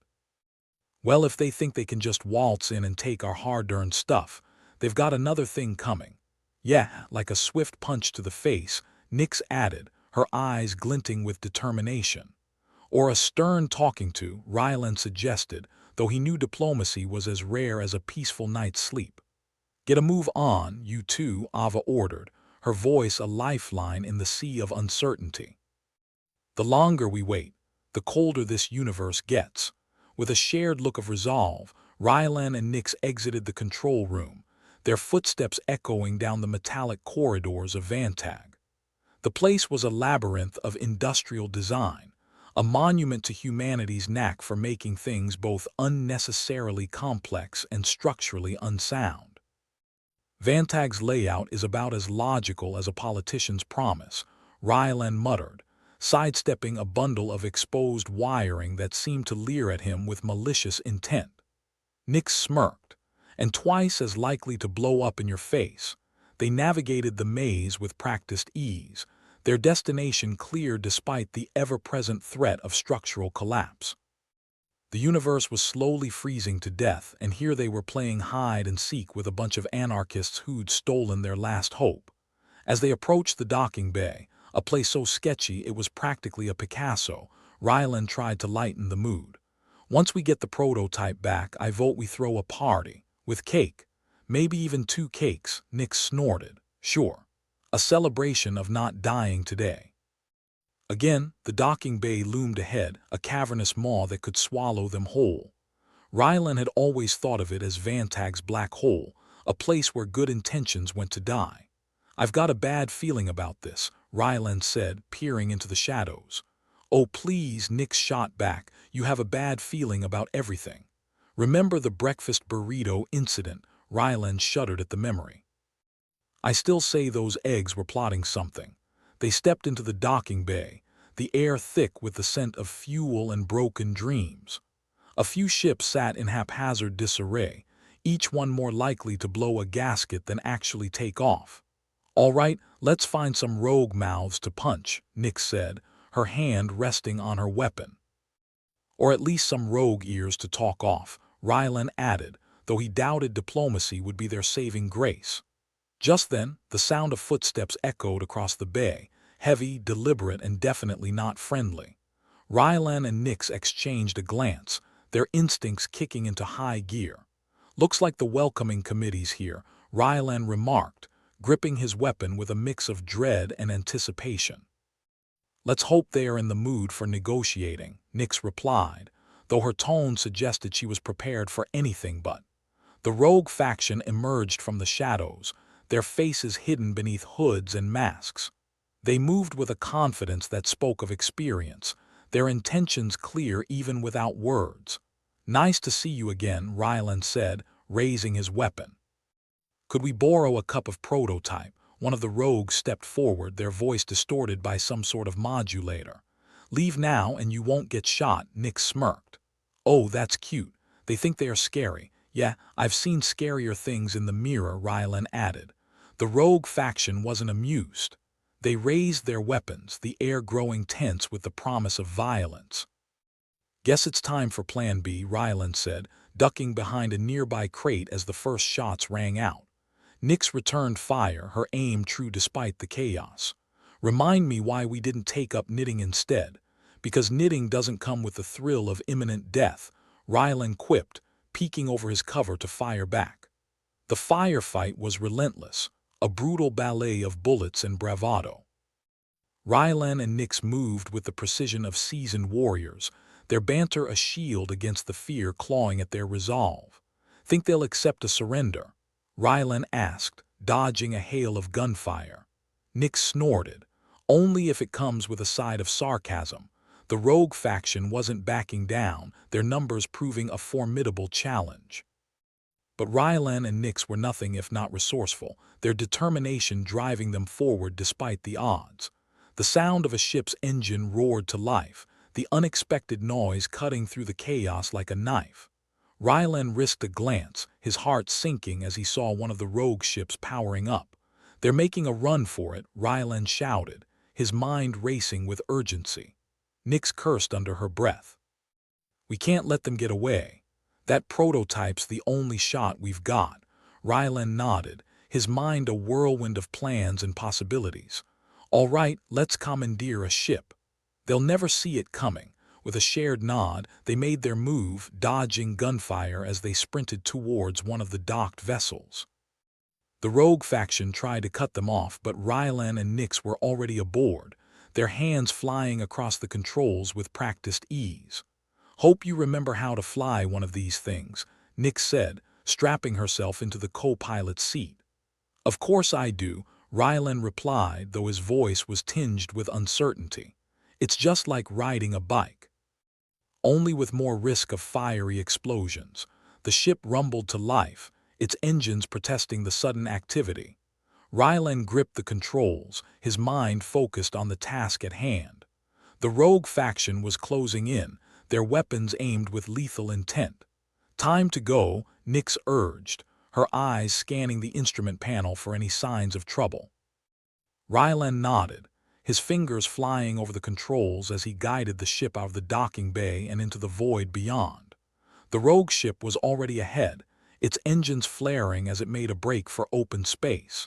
"Well, if they think they can just waltz in and take our hard-earned stuff, they've got another thing coming." "Yeah, like a swift punch to the face," Nix added, her eyes glinting with determination. "Or a stern talking to," Rylan suggested, though he knew diplomacy was as rare as a peaceful night's sleep. "Get a move on, you two," Ava ordered, her voice a lifeline in the sea of uncertainty. "The longer we wait, the colder this universe gets." With a shared look of resolve, Rylan and Nix exited the control room, their footsteps echoing down the metallic corridors of Vantag. The place was a labyrinth of industrial design, a monument to humanity's knack for making things both unnecessarily complex and structurally unsound. "Vantag's layout is about as logical as a politician's promise," Rylan muttered, sidestepping a bundle of exposed wiring that seemed to leer at him with malicious intent. Nix smirked. "And twice as likely to blow up in your face." They navigated the maze with practiced ease, their destination clear despite the ever-present threat of structural collapse. The universe was slowly freezing to death, and here they were playing hide-and-seek with a bunch of anarchists who'd stolen their last hope. As they approached the docking bay, a place so sketchy it was practically a Picasso, Rylan tried to lighten the mood. "Once we get the prototype back, I vote we throw a party. With cake. Maybe even 2 cakes, Nix snorted. "Sure. A celebration of not dying today." Again, the docking bay loomed ahead, a cavernous maw that could swallow them whole. Rylan had always thought of it as Vantag's black hole, a place where good intentions went to die. "I've got a bad feeling about this," Rylan said, peering into the shadows. "Oh please," Nix shot back, "you have a bad feeling about everything." "Remember the breakfast burrito incident?" Rylan shuddered at the memory. "I still say those eggs were plotting something." They stepped into the docking bay, the air thick with the scent of fuel and broken dreams. A few ships sat in haphazard disarray, each one more likely to blow a gasket than actually take off. "All right, let's find some rogue mouths to punch," Nix said, her hand resting on her weapon. "Or at least some rogue ears to talk off," Rylan added, though he doubted diplomacy would be their saving grace. Just then, the sound of footsteps echoed across the bay, heavy, deliberate, and definitely not friendly. Rylan and Nix exchanged a glance, their instincts kicking into high gear. Looks like the welcoming committee's here, Rylan remarked, gripping his weapon with a mix of dread and anticipation. Let's hope they are in the mood for negotiating, Nyx replied, though her tone suggested she was prepared for anything but. The rogue faction emerged from the shadows, their faces hidden beneath hoods and masks. They moved with a confidence that spoke of experience, their intentions clear even without words. Nice to see you again, Rylan said, raising his weapon. Could we borrow a cup of prototype? One of the rogues stepped forward, their voice distorted by some sort of modulator. Leave now and you won't get shot, Nyx smirked. Oh, that's cute. They think they are scary. Yeah, I've seen scarier things in the mirror, Rylan added. The rogue faction wasn't amused. They raised their weapons, the air growing tense with the promise of violence. Guess it's time for Plan B, Rylan said, ducking behind a nearby crate as the first shots rang out. Nyx returned fire, her aim true despite the chaos. Remind me why we didn't take up knitting instead. Because knitting doesn't come with the thrill of imminent death, Rylan quipped, peeking over his cover to fire back. The firefight was relentless, a brutal ballet of bullets and bravado. Rylan and Nyx moved with the precision of seasoned warriors, their banter a shield against the fear clawing at their resolve. Think they'll accept a surrender? Rylan asked, dodging a hail of gunfire. Nyx snorted. Only if it comes with a side of sarcasm. The rogue faction wasn't backing down, their numbers proving a formidable challenge. But Rylan and Nyx were nothing if not resourceful, their determination driving them forward despite the odds. The sound of a ship's engine roared to life, the unexpected noise cutting through the chaos like a knife. Rylan risked a glance, his heart sinking as he saw one of the rogue ships powering up. They're making a run for it, Rylan shouted, his mind racing with urgency. Nyx cursed under her breath. We can't let them get away. That prototype's the only shot we've got. Rylan nodded, his mind a whirlwind of plans and possibilities. All right, let's commandeer a ship. They'll never see it coming. With a shared nod, they made their move, dodging gunfire as they sprinted towards one of the docked vessels. The rogue faction tried to cut them off, but Rylan and Nyx were already aboard, their hands flying across the controls with practiced ease. Hope you remember how to fly one of these things, Nyx said, strapping herself into the co-pilot's seat. Of course I do, Rylan replied, though his voice was tinged with uncertainty. It's just like riding a bike. Only with more risk of fiery explosions. The ship rumbled to life, its engines protesting the sudden activity. Rylan gripped the controls, his mind focused on the task at hand. The rogue faction was closing in, their weapons aimed with lethal intent. Time to go, Nyx urged, her eyes scanning the instrument panel for any signs of trouble. Rylan nodded, his fingers flying over the controls as he guided the ship out of the docking bay and into the void beyond. The rogue ship was already ahead, its engines flaring as it made a break for open space.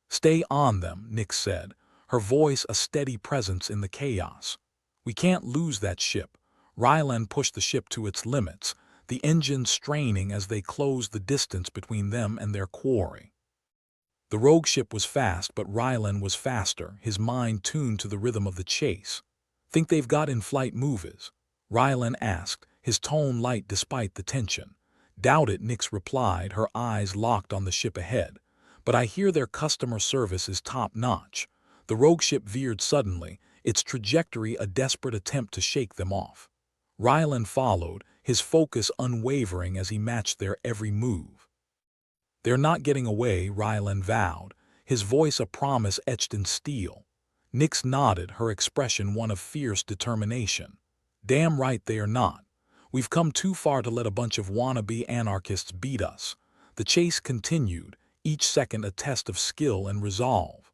Stay on them, Nyx said, her voice a steady presence in the chaos. We can't lose that ship. Rylan pushed the ship to its limits, the engines straining as they closed the distance between them and their quarry. The rogue ship was fast, but Rylan was faster, his mind tuned to the rhythm of the chase. Think they've got in-flight movies? Rylan asked, his tone light despite the tension. Doubt it, Nyx replied, her eyes locked on the ship ahead. But I hear their customer service is top-notch. The rogue ship veered suddenly, its trajectory a desperate attempt to shake them off. Rylan followed, his focus unwavering as he matched their every move. They're not getting away, Rylan vowed, his voice a promise etched in steel. Nyx nodded, her expression one of fierce determination. Damn right they are not. We've come too far to let a bunch of wannabe anarchists beat us. The chase continued, each second a test of skill and resolve.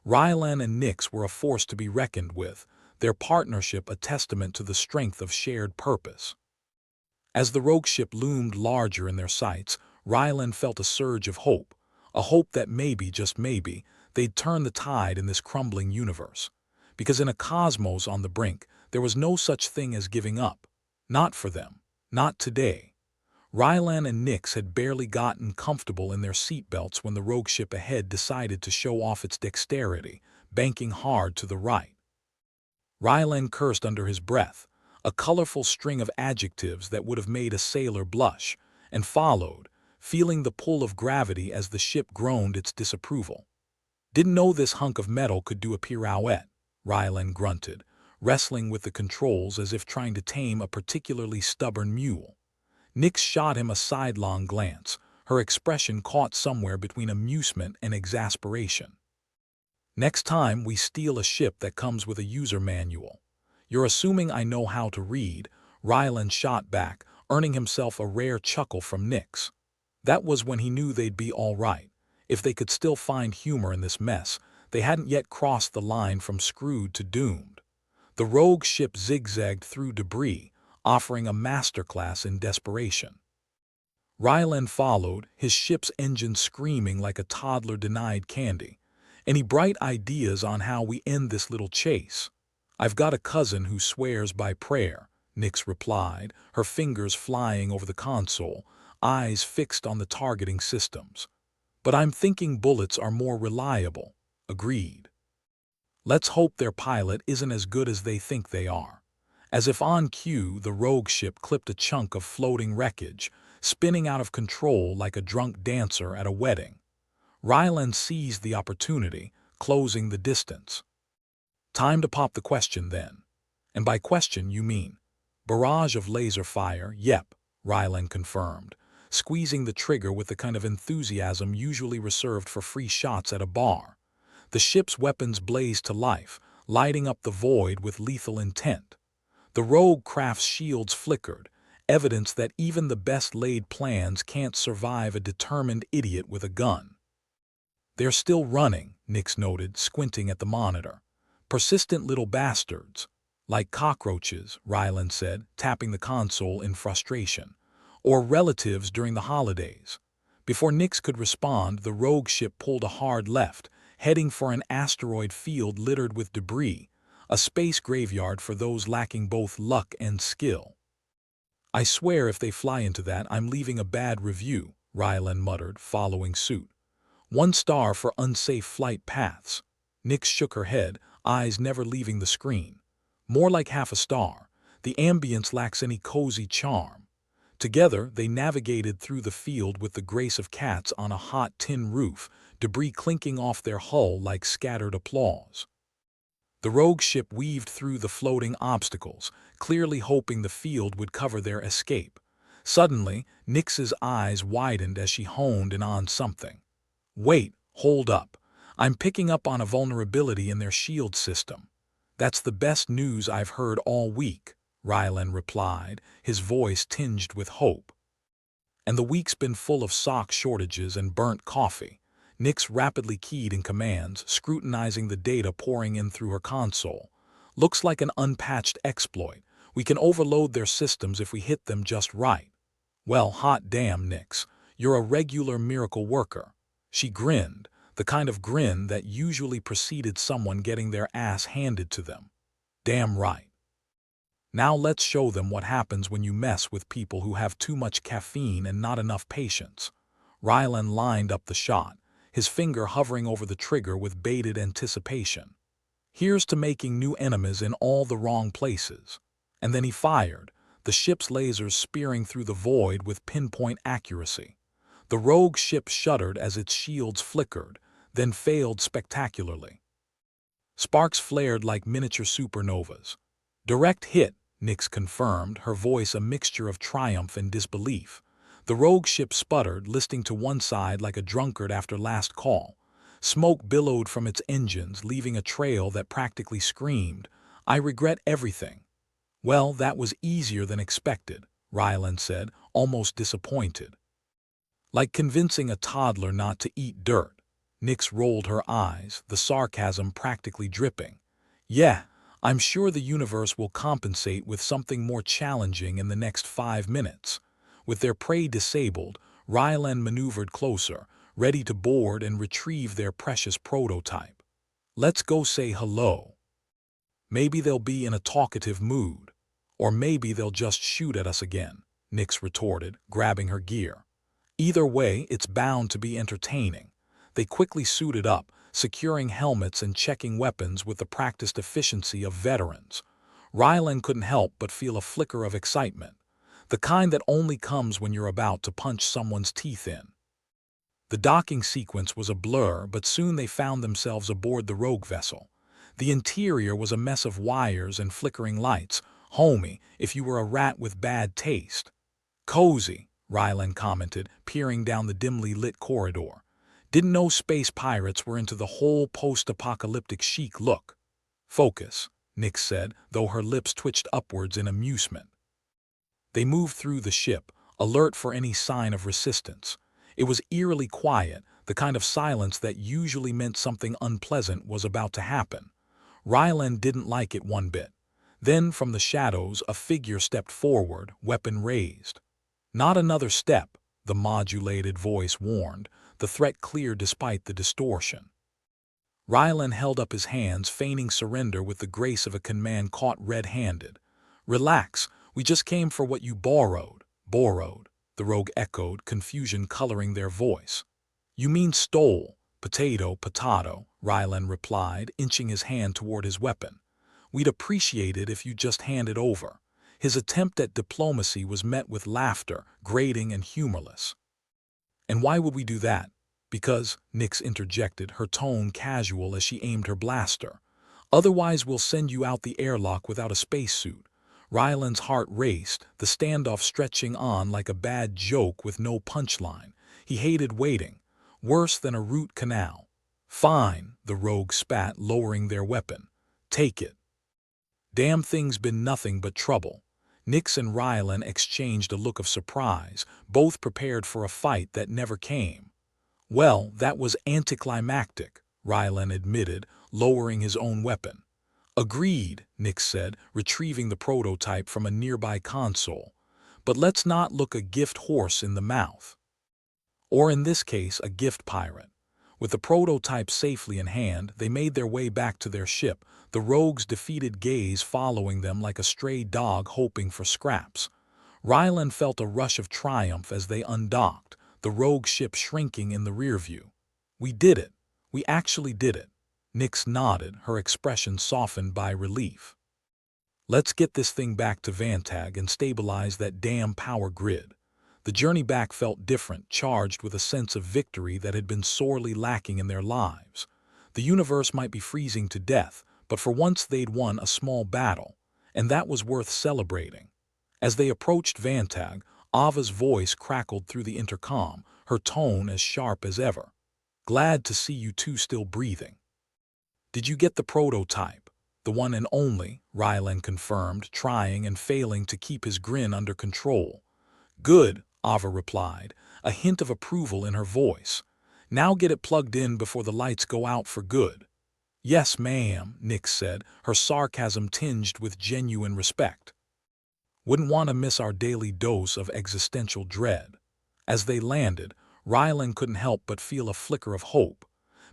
Rylan and Nyx were a force to be reckoned with, their partnership a testament to the strength of shared purpose. As the rogue ship loomed larger in their sights, Rylan felt a surge of hope, a hope that maybe, just maybe, they'd turn the tide in this crumbling universe. Because in a cosmos on the brink, there was no such thing as giving up. Not for them. Not today. Rylan and Nix had barely gotten comfortable in their seatbelts when the rogue ship ahead decided to show off its dexterity, banking hard to the right. Rylan cursed under his breath, a colorful string of adjectives that would have made a sailor blush, and followed, feeling the pull of gravity as the ship groaned its disapproval. "Didn't know this hunk of metal could do a pirouette," Rylan grunted, wrestling with the controls as if trying to tame a particularly stubborn mule. Nix shot him a sidelong glance, her expression caught somewhere between amusement and exasperation. "Next time we steal a ship that comes with a user manual. You're assuming I know how to read," Rylan shot back, earning himself a rare chuckle from Nix. That was when he knew they'd be all right. If they could still find humor in this mess, they hadn't yet crossed the line from screwed to doomed. The rogue ship zigzagged through debris, offering a masterclass in desperation. Rylan followed, his ship's engine screaming like a toddler denied candy. "Any bright ideas on how we end this little chase?" "I've got a cousin who swears by prayer," Nix replied, her fingers flying over the console, eyes fixed on the targeting systems. "But I'm thinking bullets are more reliable." "Agreed. Let's hope their pilot isn't as good as they think they are." As if on cue, the rogue ship clipped a chunk of floating wreckage, spinning out of control like a drunk dancer at a wedding. Rylan seized the opportunity, closing the distance. "Time to pop the question then. And by question you mean barrage of laser fire." "Yep," Rylan confirmed, squeezing the trigger with the kind of enthusiasm usually reserved for free shots at a bar. The ship's weapons blazed to life, lighting up the void with lethal intent. The rogue craft's shields flickered, evidence that even the best-laid plans can't survive a determined idiot with a gun. "They're still running," Nix noted, squinting at the monitor. "Persistent little bastards." "Like cockroaches," Rylan said, tapping the console in frustration. "Or relatives during the holidays." Before Nix could respond, the rogue ship pulled a hard left, heading for an asteroid field littered with debris, a space graveyard for those lacking both luck and skill. "I swear if they fly into that, I'm leaving a bad review," Rylan muttered, following suit. "1 star for unsafe flight paths." Nix shook her head, eyes never leaving the screen. "More like half a star. The ambience lacks any cozy charm." Together, they navigated through the field with the grace of cats on a hot tin roof, debris clinking off their hull like scattered applause. The rogue ship weaved through the floating obstacles, clearly hoping the field would cover their escape. Suddenly, Nix's eyes widened as she honed in on something. "Wait, hold up. I'm picking up on a vulnerability in their shield system." "That's the best news I've heard all week," Rylan replied, his voice tinged with hope. "And the week's been full of sock shortages and burnt coffee." Nix rapidly keyed in commands, scrutinizing the data pouring in through her console. "Looks like an unpatched exploit. We can overload their systems if we hit them just right." "Well, hot damn, Nix. You're a regular miracle worker." She grinned, the kind of grin that usually preceded someone getting their ass handed to them. "Damn right. Now let's show them what happens when you mess with people who have too much caffeine and not enough patience." Rylan lined up the shot, his finger hovering over the trigger with bated anticipation. "Here's to making new enemies in all the wrong places." And then he fired, the ship's lasers spearing through the void with pinpoint accuracy. The rogue ship shuddered as its shields flickered, then failed spectacularly. Sparks flared like miniature supernovas. "Direct hit," Nix confirmed, her voice a mixture of triumph and disbelief. The rogue ship sputtered, listing to one side like a drunkard after last call. Smoke billowed from its engines, leaving a trail that practically screamed, "I regret everything." "Well, that was easier than expected," Rylan said, almost disappointed. "Like convincing a toddler not to eat dirt." Nix rolled her eyes, the sarcasm practically dripping. "Yeah, I'm sure the universe will compensate with something more challenging in the next 5 minutes." With their prey disabled, Rylan maneuvered closer, ready to board and retrieve their precious prototype. "Let's go say hello. Maybe they'll be in a talkative mood. Or maybe they'll just shoot at us again." Nix retorted, grabbing her gear. Either way, it's bound to be entertaining. They quickly suited up, securing helmets and checking weapons with the practiced efficiency of veterans. Rylan couldn't help but feel a flicker of excitement, the kind that only comes when you're about to punch someone's teeth in. The docking sequence was a blur, but soon they found themselves aboard the rogue vessel. The interior was a mess of wires and flickering lights. Homey, if you were a rat with bad taste. Cozy, Rylan commented, peering down the dimly lit corridor. Didn't know space pirates were into the whole post-apocalyptic chic look. Focus, Nix said, though her lips twitched upwards in amusement. They moved through the ship, alert for any sign of resistance. It was eerily quiet, the kind of silence that usually meant something unpleasant was about to happen. Rylan didn't like it one bit. Then, from the shadows, a figure stepped forward, weapon raised. Not another step, the modulated voice warned, the threat clear despite the distortion. Rylan held up his hands, feigning surrender with the grace of a command caught red-handed. Relax, we just came for what you borrowed. Borrowed, the rogue echoed, confusion coloring their voice. You mean stole. Potato, potato, Rylan replied, inching his hand toward his weapon. We'd appreciate it if you just hand it over. His attempt at diplomacy was met with laughter, grating and humorless. And why would we do that? Because, Nix interjected, her tone casual as she aimed her blaster. Otherwise we'll send you out the airlock without a spacesuit. Rylan's heart raced, the standoff stretching on like a bad joke with no punchline. He hated waiting. Worse than a root canal. Fine, the rogue spat, lowering their weapon. Take it. Damn thing's been nothing but trouble. Nix and Rylan exchanged a look of surprise, both prepared for a fight that never came. Well, that was anticlimactic, Rylan admitted, lowering his own weapon. Agreed, Nix said, retrieving the prototype from a nearby console. But let's not look a gift horse in the mouth. Or in this case, a gift pirate. With the prototype safely in hand, they made their way back to their ship, the rogue's defeated gaze following them like a stray dog hoping for scraps. Rylan felt a rush of triumph as they undocked, the rogue ship shrinking in the rear view. We did it. We actually did it. Nix nodded, her expression softened by relief. Let's get this thing back to Vantag and stabilize that damn power grid. The journey back felt different, charged with a sense of victory that had been sorely lacking in their lives. The universe might be freezing to death, but for once they'd won a small battle, and that was worth celebrating. As they approached Vantag, Ava's voice crackled through the intercom, her tone as sharp as ever. Glad to see you two still breathing. Did you get the prototype? The one and only, Rylan confirmed, trying and failing to keep his grin under control. Good, Ava replied, a hint of approval in her voice. Now get it plugged in before the lights go out for good. Yes, ma'am, Nix said, her sarcasm tinged with genuine respect. Wouldn't want to miss our daily dose of existential dread. As they landed, Rylan couldn't help but feel a flicker of hope.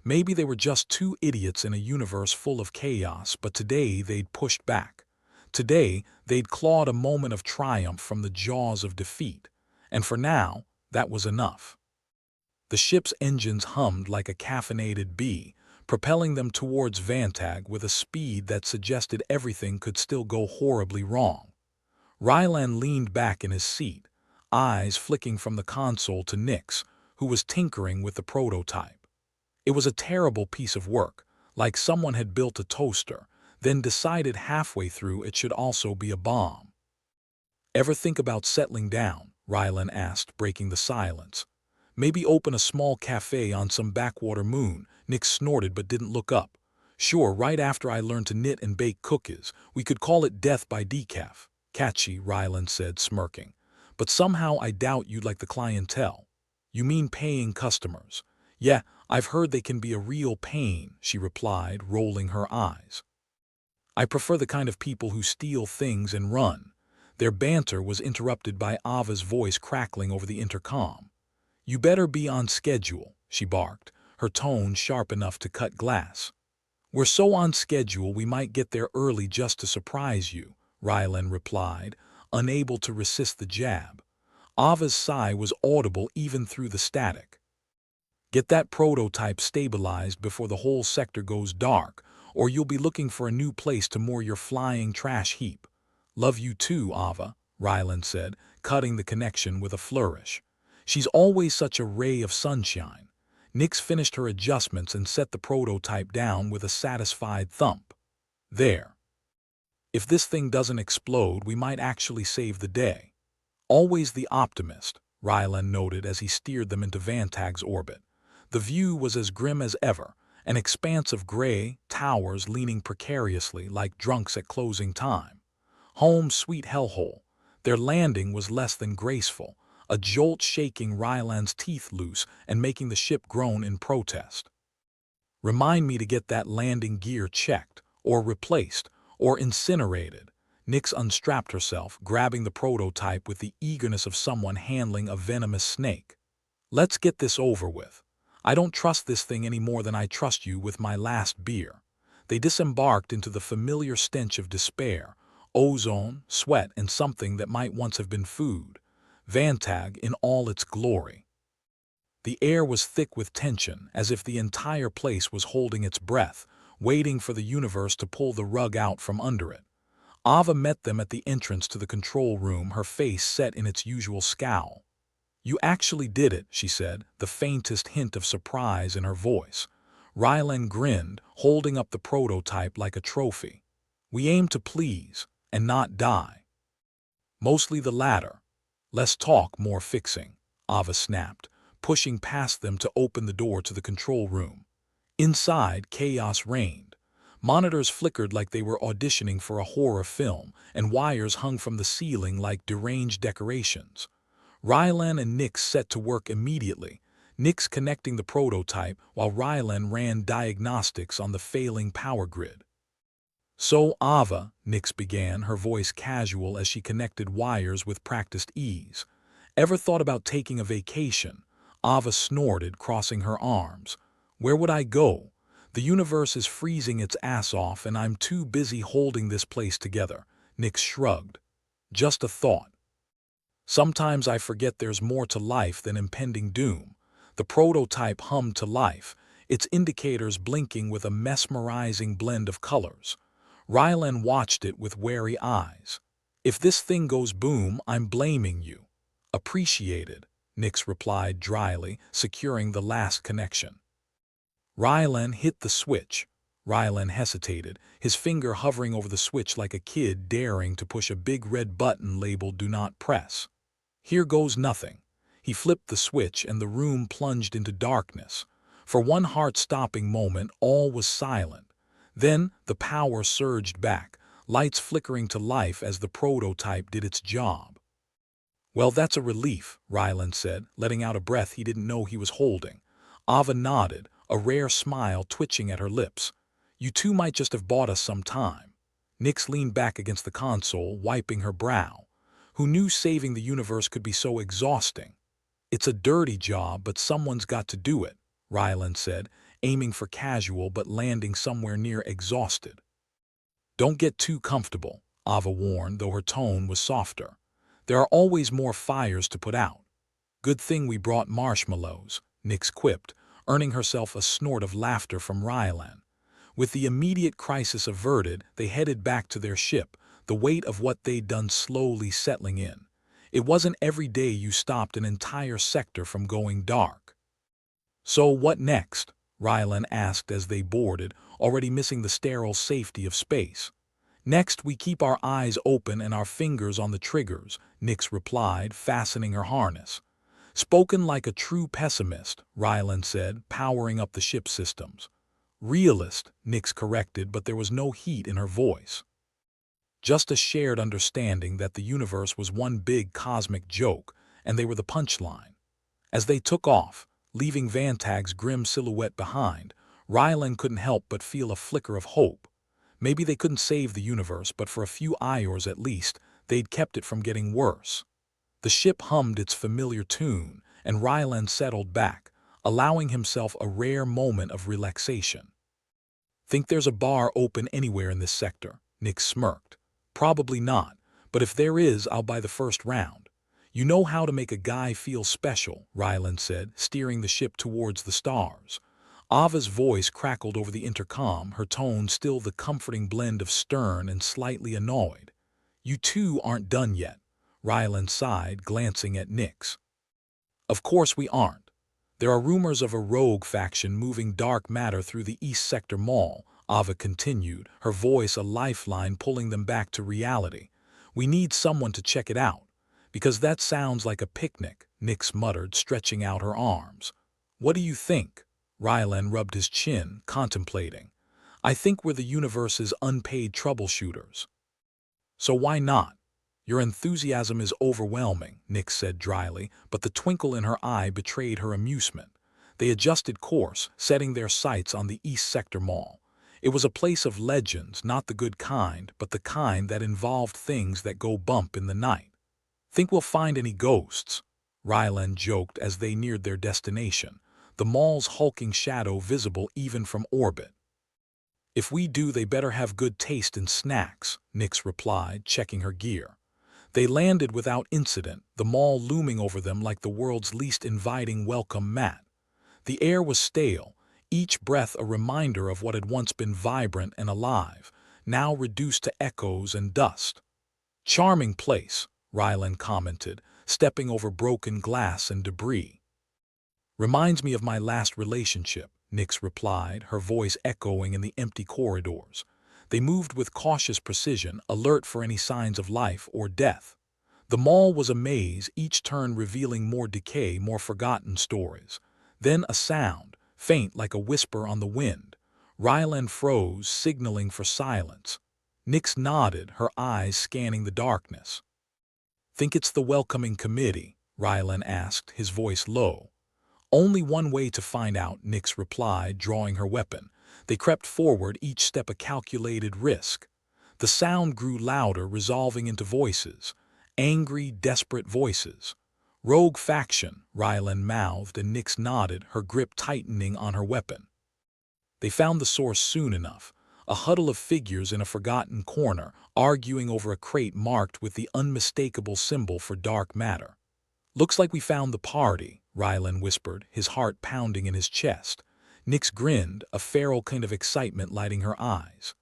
Maybe they were just two idiots in a universe full of chaos, but today they'd pushed back. Today, they'd clawed a moment of triumph from the jaws of defeat. And for now, that was enough. The ship's engines hummed like a caffeinated bee, propelling them towards Vantag with a speed that suggested everything could still go horribly wrong. Rylan leaned back in his seat, eyes flicking from the console to Nix, who was tinkering with the prototype. It was a terrible piece of work, like someone had built a toaster, then decided halfway through it should also be a bomb. Ever think about settling down? Rylan asked, breaking the silence. Maybe open a small cafe on some backwater moon. Nix snorted but didn't look up. Sure, right after I learned to knit and bake cookies, we could call it death by decaf. Catchy, Rylan said, smirking. But somehow I doubt you'd like the clientele. You mean paying customers? Yeah, I've heard they can be a real pain, she replied, rolling her eyes. I prefer the kind of people who steal things and run. Their banter was interrupted by Ava's voice crackling over the intercom. You better be on schedule, she barked, her tone sharp enough to cut glass. We're so on schedule we might get there early just to surprise you, Rylan replied, unable to resist the jab. Ava's sigh was audible even through the static. Get that prototype stabilized before the whole sector goes dark, or you'll be looking for a new place to moor your flying trash heap. Love you too, Ava, Ryland said, cutting the connection with a flourish. She's always such a ray of sunshine. Nix finished her adjustments and set the prototype down with a satisfied thump. There. If this thing doesn't explode, we might actually save the day. Always the optimist, Ryland noted as he steered them into Vantag's orbit. The view was as grim as ever, an expanse of gray towers leaning precariously like drunks at closing time. Home sweet hellhole. Their landing was less than graceful, a jolt shaking Ryland's teeth loose and making the ship groan in protest. Remind me to get that landing gear checked, or replaced, or incinerated. Nix unstrapped herself, grabbing the prototype with the eagerness of someone handling a venomous snake. Let's get this over with. I don't trust this thing any more than I trust you with my last beer. They disembarked into the familiar stench of despair, ozone, sweat, and something that might once have been food. Vantag in all its glory. The air was thick with tension, as if the entire place was holding its breath, waiting for the universe to pull the rug out from under it. Ava met them at the entrance to the control room, her face set in its usual scowl. You actually did it, she said, the faintest hint of surprise in her voice. Ryland grinned, holding up the prototype like a trophy. We aim to please, and not die. Mostly the latter. Less talk, more fixing, Ava snapped, pushing past them to open the door to the control room. Inside, chaos reigned. Monitors flickered like they were auditioning for a horror film, and wires hung from the ceiling like deranged decorations. Ryland and Nix set to work immediately, Nix connecting the prototype while Ryland ran diagnostics on the failing power grid. So, Ava, Nix began, her voice casual as she connected wires with practiced ease. Ever thought about taking a vacation? Ava snorted, crossing her arms. Where would I go? The universe is freezing its ass off and I'm too busy holding this place together. Nix shrugged. Just a thought. Sometimes I forget there's more to life than impending doom. The prototype hummed to life, its indicators blinking with a mesmerizing blend of colors. Ryland watched it with wary eyes. If this thing goes boom, I'm blaming you. Appreciated, Nix replied dryly, securing the last connection. Ryland hit the switch. Ryland hesitated, his finger hovering over the switch like a kid daring to push a big red button labeled "Do Not Press." Here goes nothing. He flipped the switch and the room plunged into darkness. For one heart-stopping moment, all was silent. Then the power surged back, lights flickering to life as the prototype did its job. Well, that's a relief, Ryland said, letting out a breath he didn't know he was holding. Ava nodded, a rare smile twitching at her lips. You two might just have bought us some time. Nix leaned back against the console, wiping her brow. Who knew saving the universe could be so exhausting? It's a dirty job, but someone's got to do it, Ryland said, aiming for casual but landing somewhere near exhausted. Don't get too comfortable, Ava warned, though her tone was softer. There are always more fires to put out. Good thing we brought marshmallows, Nix quipped, earning herself a snort of laughter from Ryland. With the immediate crisis averted, they headed back to their ship, the weight of what they'd done slowly settling in. It wasn't every day you stopped an entire sector from going dark. So what next? Ryland asked as they boarded, already missing the sterile safety of space. Next, we keep our eyes open and our fingers on the triggers, Nix replied, fastening her harness. Spoken like a true pessimist, Ryland said, powering up the ship systems. Realist, Nix corrected, but there was no heat in her voice. Just a shared understanding that the universe was one big cosmic joke, and they were the punchline. As they took off, leaving Vantag's grim silhouette behind, Ryland couldn't help but feel a flicker of hope. Maybe they couldn't save the universe, but for a few hours at least, they'd kept it from getting worse. The ship hummed its familiar tune, and Ryland settled back, allowing himself a rare moment of relaxation. Think there's a bar open anywhere in this sector? Nix smirked. Probably not, but if there is, I'll buy the first round. You know how to make a guy feel special, Ryland said, steering the ship towards the stars. Ava's voice crackled over the intercom, her tone still the comforting blend of stern and slightly annoyed. You two aren't done yet, Ryland sighed, glancing at Nix. Of course we aren't. There are rumors of a rogue faction moving dark matter through the East Sector Mall, Ava continued, her voice a lifeline pulling them back to reality. We need someone to check it out. Because that sounds like a picnic, Nix muttered, stretching out her arms. What do you think? Rylan rubbed his chin, contemplating. I think we're the universe's unpaid troubleshooters. So why not? Your enthusiasm is overwhelming, Nix said dryly, but the twinkle in her eye betrayed her amusement. They adjusted course, setting their sights on the East Sector Mall. It was a place of legends, not the good kind, but the kind that involved things that go bump in the night. Think we'll find any ghosts? Rylan joked as they neared their destination, the mall's hulking shadow visible even from orbit. If we do, they better have good taste in snacks, Nix replied, checking her gear. They landed without incident, the mall looming over them like the world's least inviting welcome mat. The air was stale, each breath a reminder of what had once been vibrant and alive, now reduced to echoes and dust. Charming place, Rylan commented, stepping over broken glass and debris. Reminds me of my last relationship, Nix replied, her voice echoing in the empty corridors. They moved with cautious precision, alert for any signs of life or death. The mall was a maze, each turn revealing more decay, more forgotten stories. Then a sound, faint like a whisper on the wind. Rylan froze, signaling for silence. Nix nodded, her eyes scanning the darkness. Think it's the welcoming committee? Rylan asked, his voice low. Only one way to find out, Nix replied, drawing her weapon. They crept forward, each step a calculated risk. The sound grew louder, resolving into voices. Angry, desperate voices. Rogue faction, Rylan mouthed, and Nix nodded, her grip tightening on her weapon. They found the source soon enough. A huddle of figures in a forgotten corner, arguing over a crate marked with the unmistakable symbol for dark matter. Looks like we found the party, Rylan whispered, his heart pounding in his chest. Nix grinned, a feral kind of excitement lighting her eyes.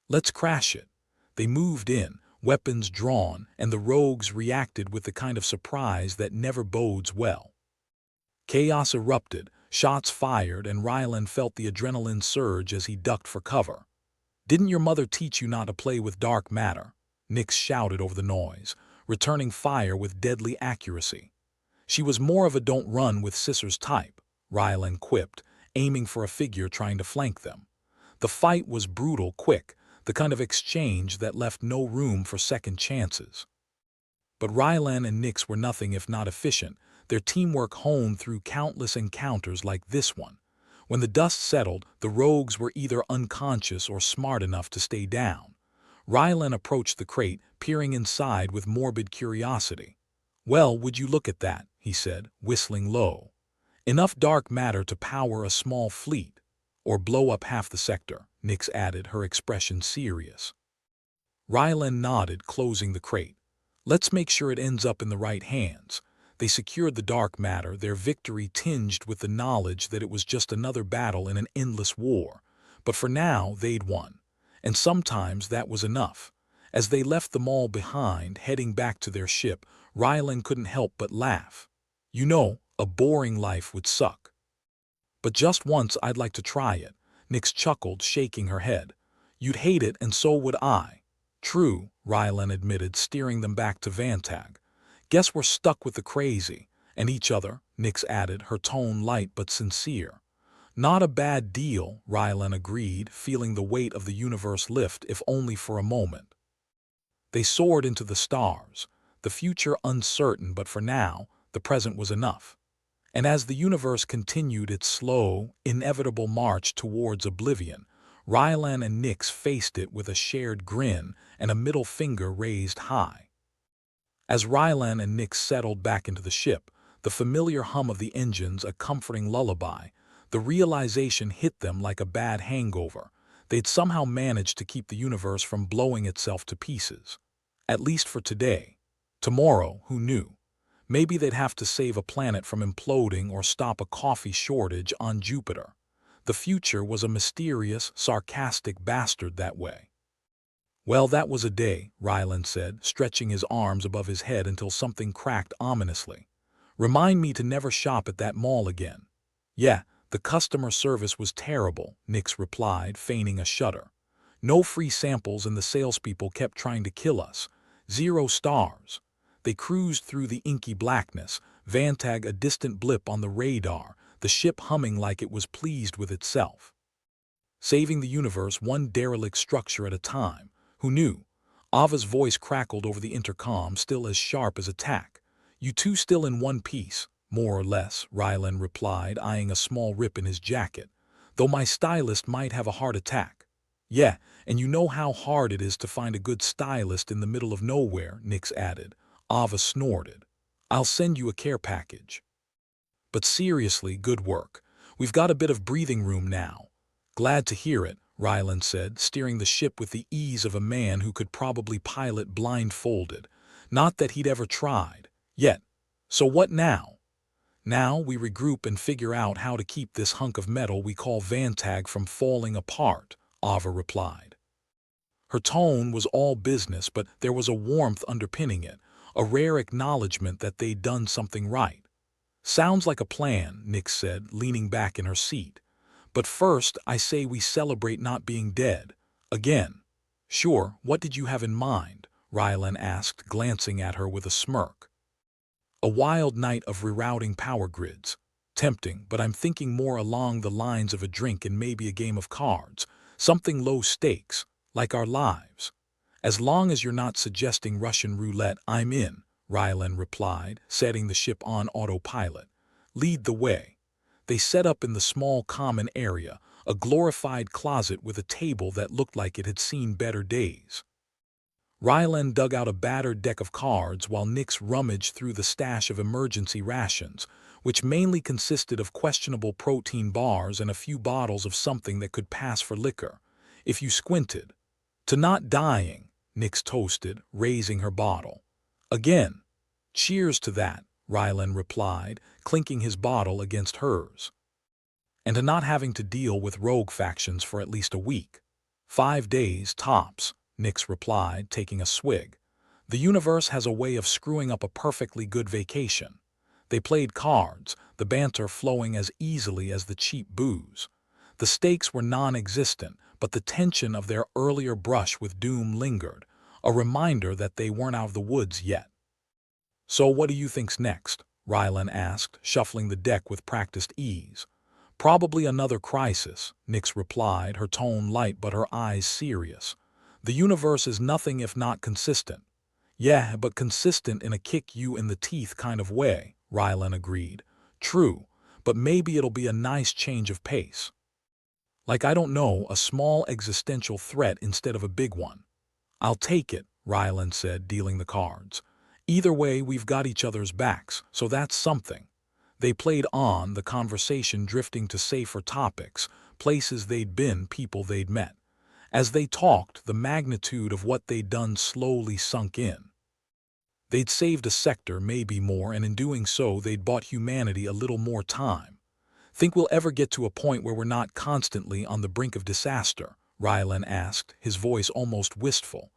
Let's crash it. They moved in, weapons drawn, and the rogues reacted with the kind of surprise that never bodes well. Chaos erupted, shots fired, and Rylan felt the adrenaline surge as he ducked for cover. Didn't your mother teach you not to play with dark matter? Nix shouted over the noise, returning fire with deadly accuracy. She was more of a don't run with scissors type, Rylan quipped, aiming for a figure trying to flank them. The fight was brutal, quick, the kind of exchange that left no room for second chances. But Rylan and Nix were nothing if not efficient, their teamwork honed through countless encounters like this one. When the dust settled, the rogues were either unconscious or smart enough to stay down. Rylan approached the crate, peering inside with morbid curiosity. Well, would you look at that, he said, whistling low. Enough dark matter to power a small fleet. Or blow up half the sector, Nix added, her expression serious. Rylan nodded, closing the crate. Let's make sure it ends up in the right hands. They secured the dark matter, their victory tinged with the knowledge that it was just another battle in an endless war. But for now, they'd won. And sometimes that was enough. As they left the mall behind, heading back to their ship, Rylan couldn't help but laugh. You know, a boring life would suck. But just once I'd like to try it, Nix chuckled, shaking her head. You'd hate it, and so would I. True, Rylan admitted, steering them back to Vantag. Guess we're stuck with the crazy, and each other, Nix added, her tone light but sincere. Not a bad deal, Rylan agreed, feeling the weight of the universe lift, if only for a moment. They soared into the stars, the future uncertain, but for now, the present was enough. And as the universe continued its slow, inevitable march towards oblivion, Rylan and Nix faced it with a shared grin and a middle finger raised high. As Rylan and Nix settled back into the ship, the familiar hum of the engines a comforting lullaby, the realization hit them like a bad hangover. They'd somehow managed to keep the universe from blowing itself to pieces. At least for today. Tomorrow, who knew? Maybe they'd have to save a planet from imploding or stop a coffee shortage on Jupiter. The future was a mysterious, sarcastic bastard that way. Well, that was a day, Ryland said, stretching his arms above his head until something cracked ominously. Remind me to never shop at that mall again. Yeah, the customer service was terrible, Nix replied, feigning a shudder. No free samples and the salespeople kept trying to kill us. 0 stars. They cruised through the inky blackness, Vantag a distant blip on the radar, the ship humming like it was pleased with itself. Saving the universe one derelict structure at a time. Who knew? Ava's voice crackled over the intercom, still as sharp as a tack. You two still in one piece, more or less, Ryland replied, eyeing a small rip in his jacket. Though my stylist might have a heart attack. Yeah, and you know how hard it is to find a good stylist in the middle of nowhere, Nix added. Ava snorted. I'll send you a care package. But seriously, good work. We've got a bit of breathing room now. Glad to hear it, Ryland said, steering the ship with the ease of a man who could probably pilot blindfolded. Not that he'd ever tried. Yet. So what now? Now we regroup and figure out how to keep this hunk of metal we call Vantag from falling apart, Ava replied. Her tone was all business, but there was a warmth underpinning it, a rare acknowledgement that they'd done something right. Sounds like a plan, Nix said, leaning back in her seat. But first, I say we celebrate not being dead. Again. Sure, what did you have in mind? Ryland asked, glancing at her with a smirk. A wild night of rerouting power grids. Tempting, but I'm thinking more along the lines of a drink and maybe a game of cards. Something low stakes, like our lives. As long as you're not suggesting Russian roulette, I'm in, Ryland replied, setting the ship on autopilot. Lead the way. They set up in the small common area, a glorified closet with a table that looked like it had seen better days. Ryland dug out a battered deck of cards while Nix rummaged through the stash of emergency rations, which mainly consisted of questionable protein bars and a few bottles of something that could pass for liquor, if you squinted. To not dying, Nix toasted, raising her bottle. Again. Cheers to that, Ryland replied, clinking his bottle against hers. And to not having to deal with rogue factions for at least a week. 5 days, tops, Nix replied, taking a swig. The universe has a way of screwing up a perfectly good vacation. They played cards, the banter flowing as easily as the cheap booze. The stakes were non-existent, but the tension of their earlier brush with doom lingered, a reminder that they weren't out of the woods yet. So what do you think's next? Ryland asked, shuffling the deck with practiced ease. Probably another crisis, Nix replied, her tone light but her eyes serious. The universe is nothing if not consistent. Yeah, but consistent in a kick-you-in-the-teeth kind of way, Ryland agreed. True, but maybe it'll be a nice change of pace. Like, I don't know, a small existential threat instead of a big one. I'll take it, Ryland said, dealing the cards. Either way, we've got each other's backs, so that's something. They played on, the conversation drifting to safer topics, places they'd been, people they'd met. As they talked, the magnitude of what they'd done slowly sunk in. They'd saved a sector, maybe more, and in doing so, they'd bought humanity a little more time. Think we'll ever get to a point where we're not constantly on the brink of disaster? Ryland asked, his voice almost wistful.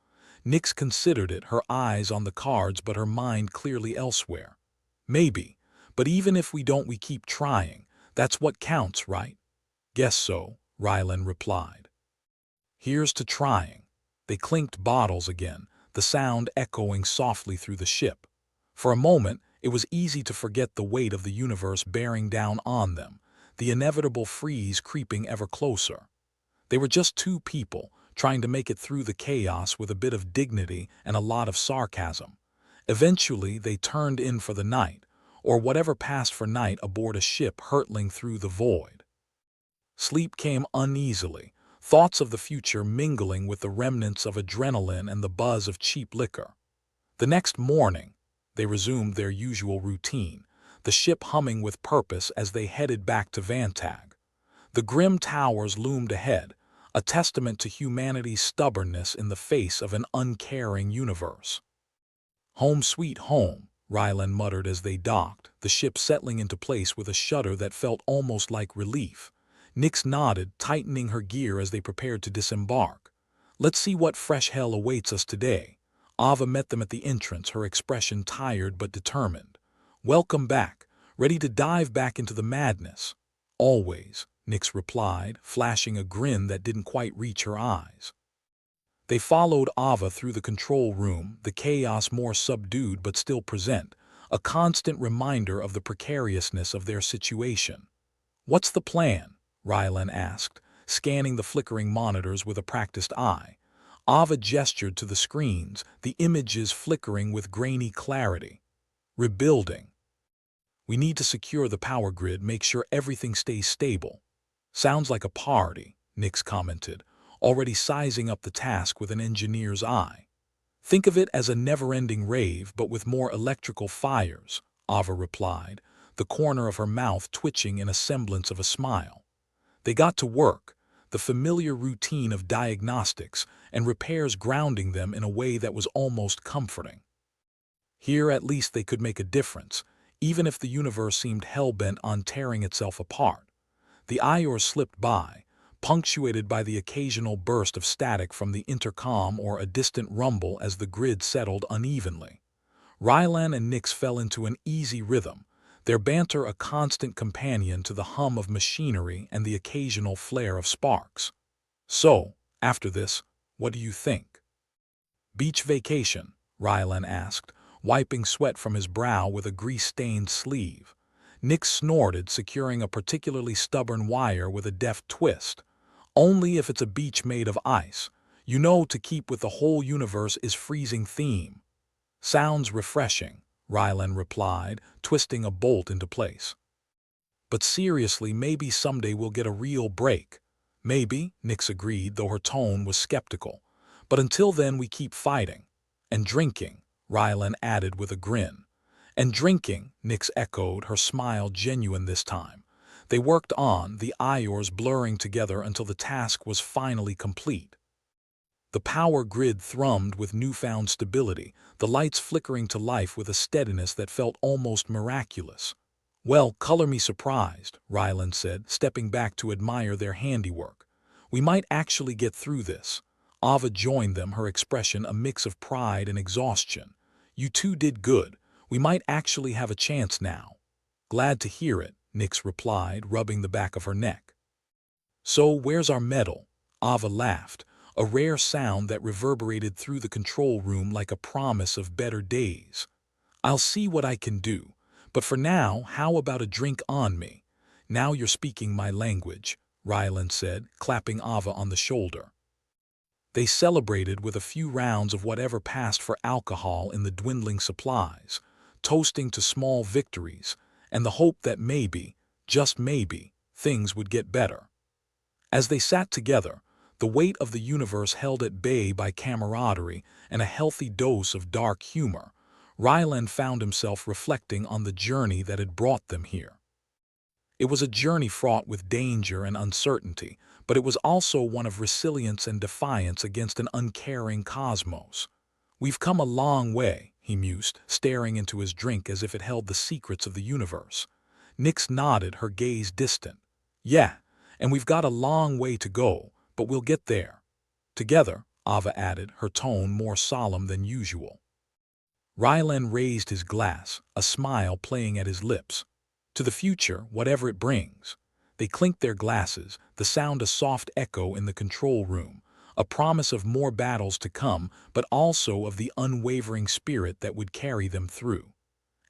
Nix considered it, her eyes on the cards but her mind clearly elsewhere. Maybe, but even if we don't, we keep trying. That's what counts, right? Guess so, Ryland replied. Here's to trying. They clinked bottles again, the sound echoing softly through the ship. For a moment, it was easy to forget the weight of the universe bearing down on them, the inevitable freeze creeping ever closer. They were just two people, trying to make it through the chaos with a bit of dignity and a lot of sarcasm. Eventually, they turned in for the night, or whatever passed for night aboard a ship hurtling through the void. Sleep came uneasily, thoughts of the future mingling with the remnants of adrenaline and the buzz of cheap liquor. The next morning, they resumed their usual routine, the ship humming with purpose as they headed back to Vantag. The grim towers loomed ahead, a testament to humanity's stubbornness in the face of an uncaring universe. Home sweet home, Rylan muttered as they docked, the ship settling into place with a shudder that felt almost like relief. Nix nodded, tightening her gear as they prepared to disembark. Let's see what fresh hell awaits us today. Ava met them at the entrance, her expression tired but determined. Welcome back, ready to dive back into the madness. Always, Nix replied, flashing a grin that didn't quite reach her eyes. They followed Ava through the control room, the chaos more subdued but still present, a constant reminder of the precariousness of their situation. What's the plan? Rylan asked, scanning the flickering monitors with a practiced eye. Ava gestured to the screens, the images flickering with grainy clarity. Rebuilding. We need to secure the power grid, make sure everything stays stable. Sounds like a party, Nix commented, already sizing up the task with an engineer's eye. Think of it as a never-ending rave, but with more electrical fires, Ava replied, the corner of her mouth twitching in a semblance of a smile. They got to work, the familiar routine of diagnostics and repairs grounding them in a way that was almost comforting. Here at least they could make a difference, even if the universe seemed hell-bent on tearing itself apart. The hours slipped by, punctuated by the occasional burst of static from the intercom or a distant rumble as the grid settled unevenly. Rylan and Nix fell into an easy rhythm, their banter a constant companion to the hum of machinery and the occasional flare of sparks. So, after this, what do you think? Beach vacation, Rylan asked, wiping sweat from his brow with a grease-stained sleeve. Nix snorted, securing a particularly stubborn wire with a deft twist. Only if it's a beach made of ice. You know, to keep with the whole universe is freezing theme. Sounds refreshing, Rylan replied, twisting a bolt into place. But seriously, maybe someday we'll get a real break. Maybe, Nix agreed, though her tone was skeptical. But until then we keep fighting. And drinking, Rylan added with a grin. And drinking, Nix echoed, her smile genuine this time. They worked on, the hours blurring together until the task was finally complete. The power grid thrummed with newfound stability, the lights flickering to life with a steadiness that felt almost miraculous. Well, color me surprised, Rylan said, stepping back to admire their handiwork. We might actually get through this. Ava joined them, her expression a mix of pride and exhaustion. You two did good. We might actually have a chance now. Glad to hear it, Nix replied, rubbing the back of her neck. So where's our medal? Ava laughed, a rare sound that reverberated through the control room like a promise of better days. I'll see what I can do, but for now, how about a drink on me? Now you're speaking my language, Rylan said, clapping Ava on the shoulder. They celebrated with a few rounds of whatever passed for alcohol in the dwindling supplies, toasting to small victories, and the hope that maybe, just maybe, things would get better. As they sat together, the weight of the universe held at bay by camaraderie and a healthy dose of dark humor, Rylan found himself reflecting on the journey that had brought them here. It was a journey fraught with danger and uncertainty, but it was also one of resilience and defiance against an uncaring cosmos. We've come a long way, he mused, staring into his drink as if it held the secrets of the universe. Nix nodded, her gaze distant. Yeah, and we've got a long way to go, but we'll get there. Together, Ava added, her tone more solemn than usual. Rylan raised his glass, a smile playing at his lips. To the future, whatever it brings. They clinked their glasses, the sound a soft echo in the control room, a promise of more battles to come, but also of the unwavering spirit that would carry them through.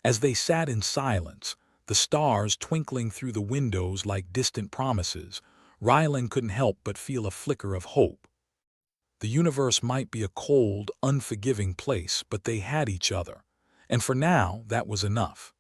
As they sat in silence, the stars twinkling through the windows like distant promises, Rylan couldn't help but feel a flicker of hope. The universe might be a cold, unforgiving place, but they had each other, and for now that was enough.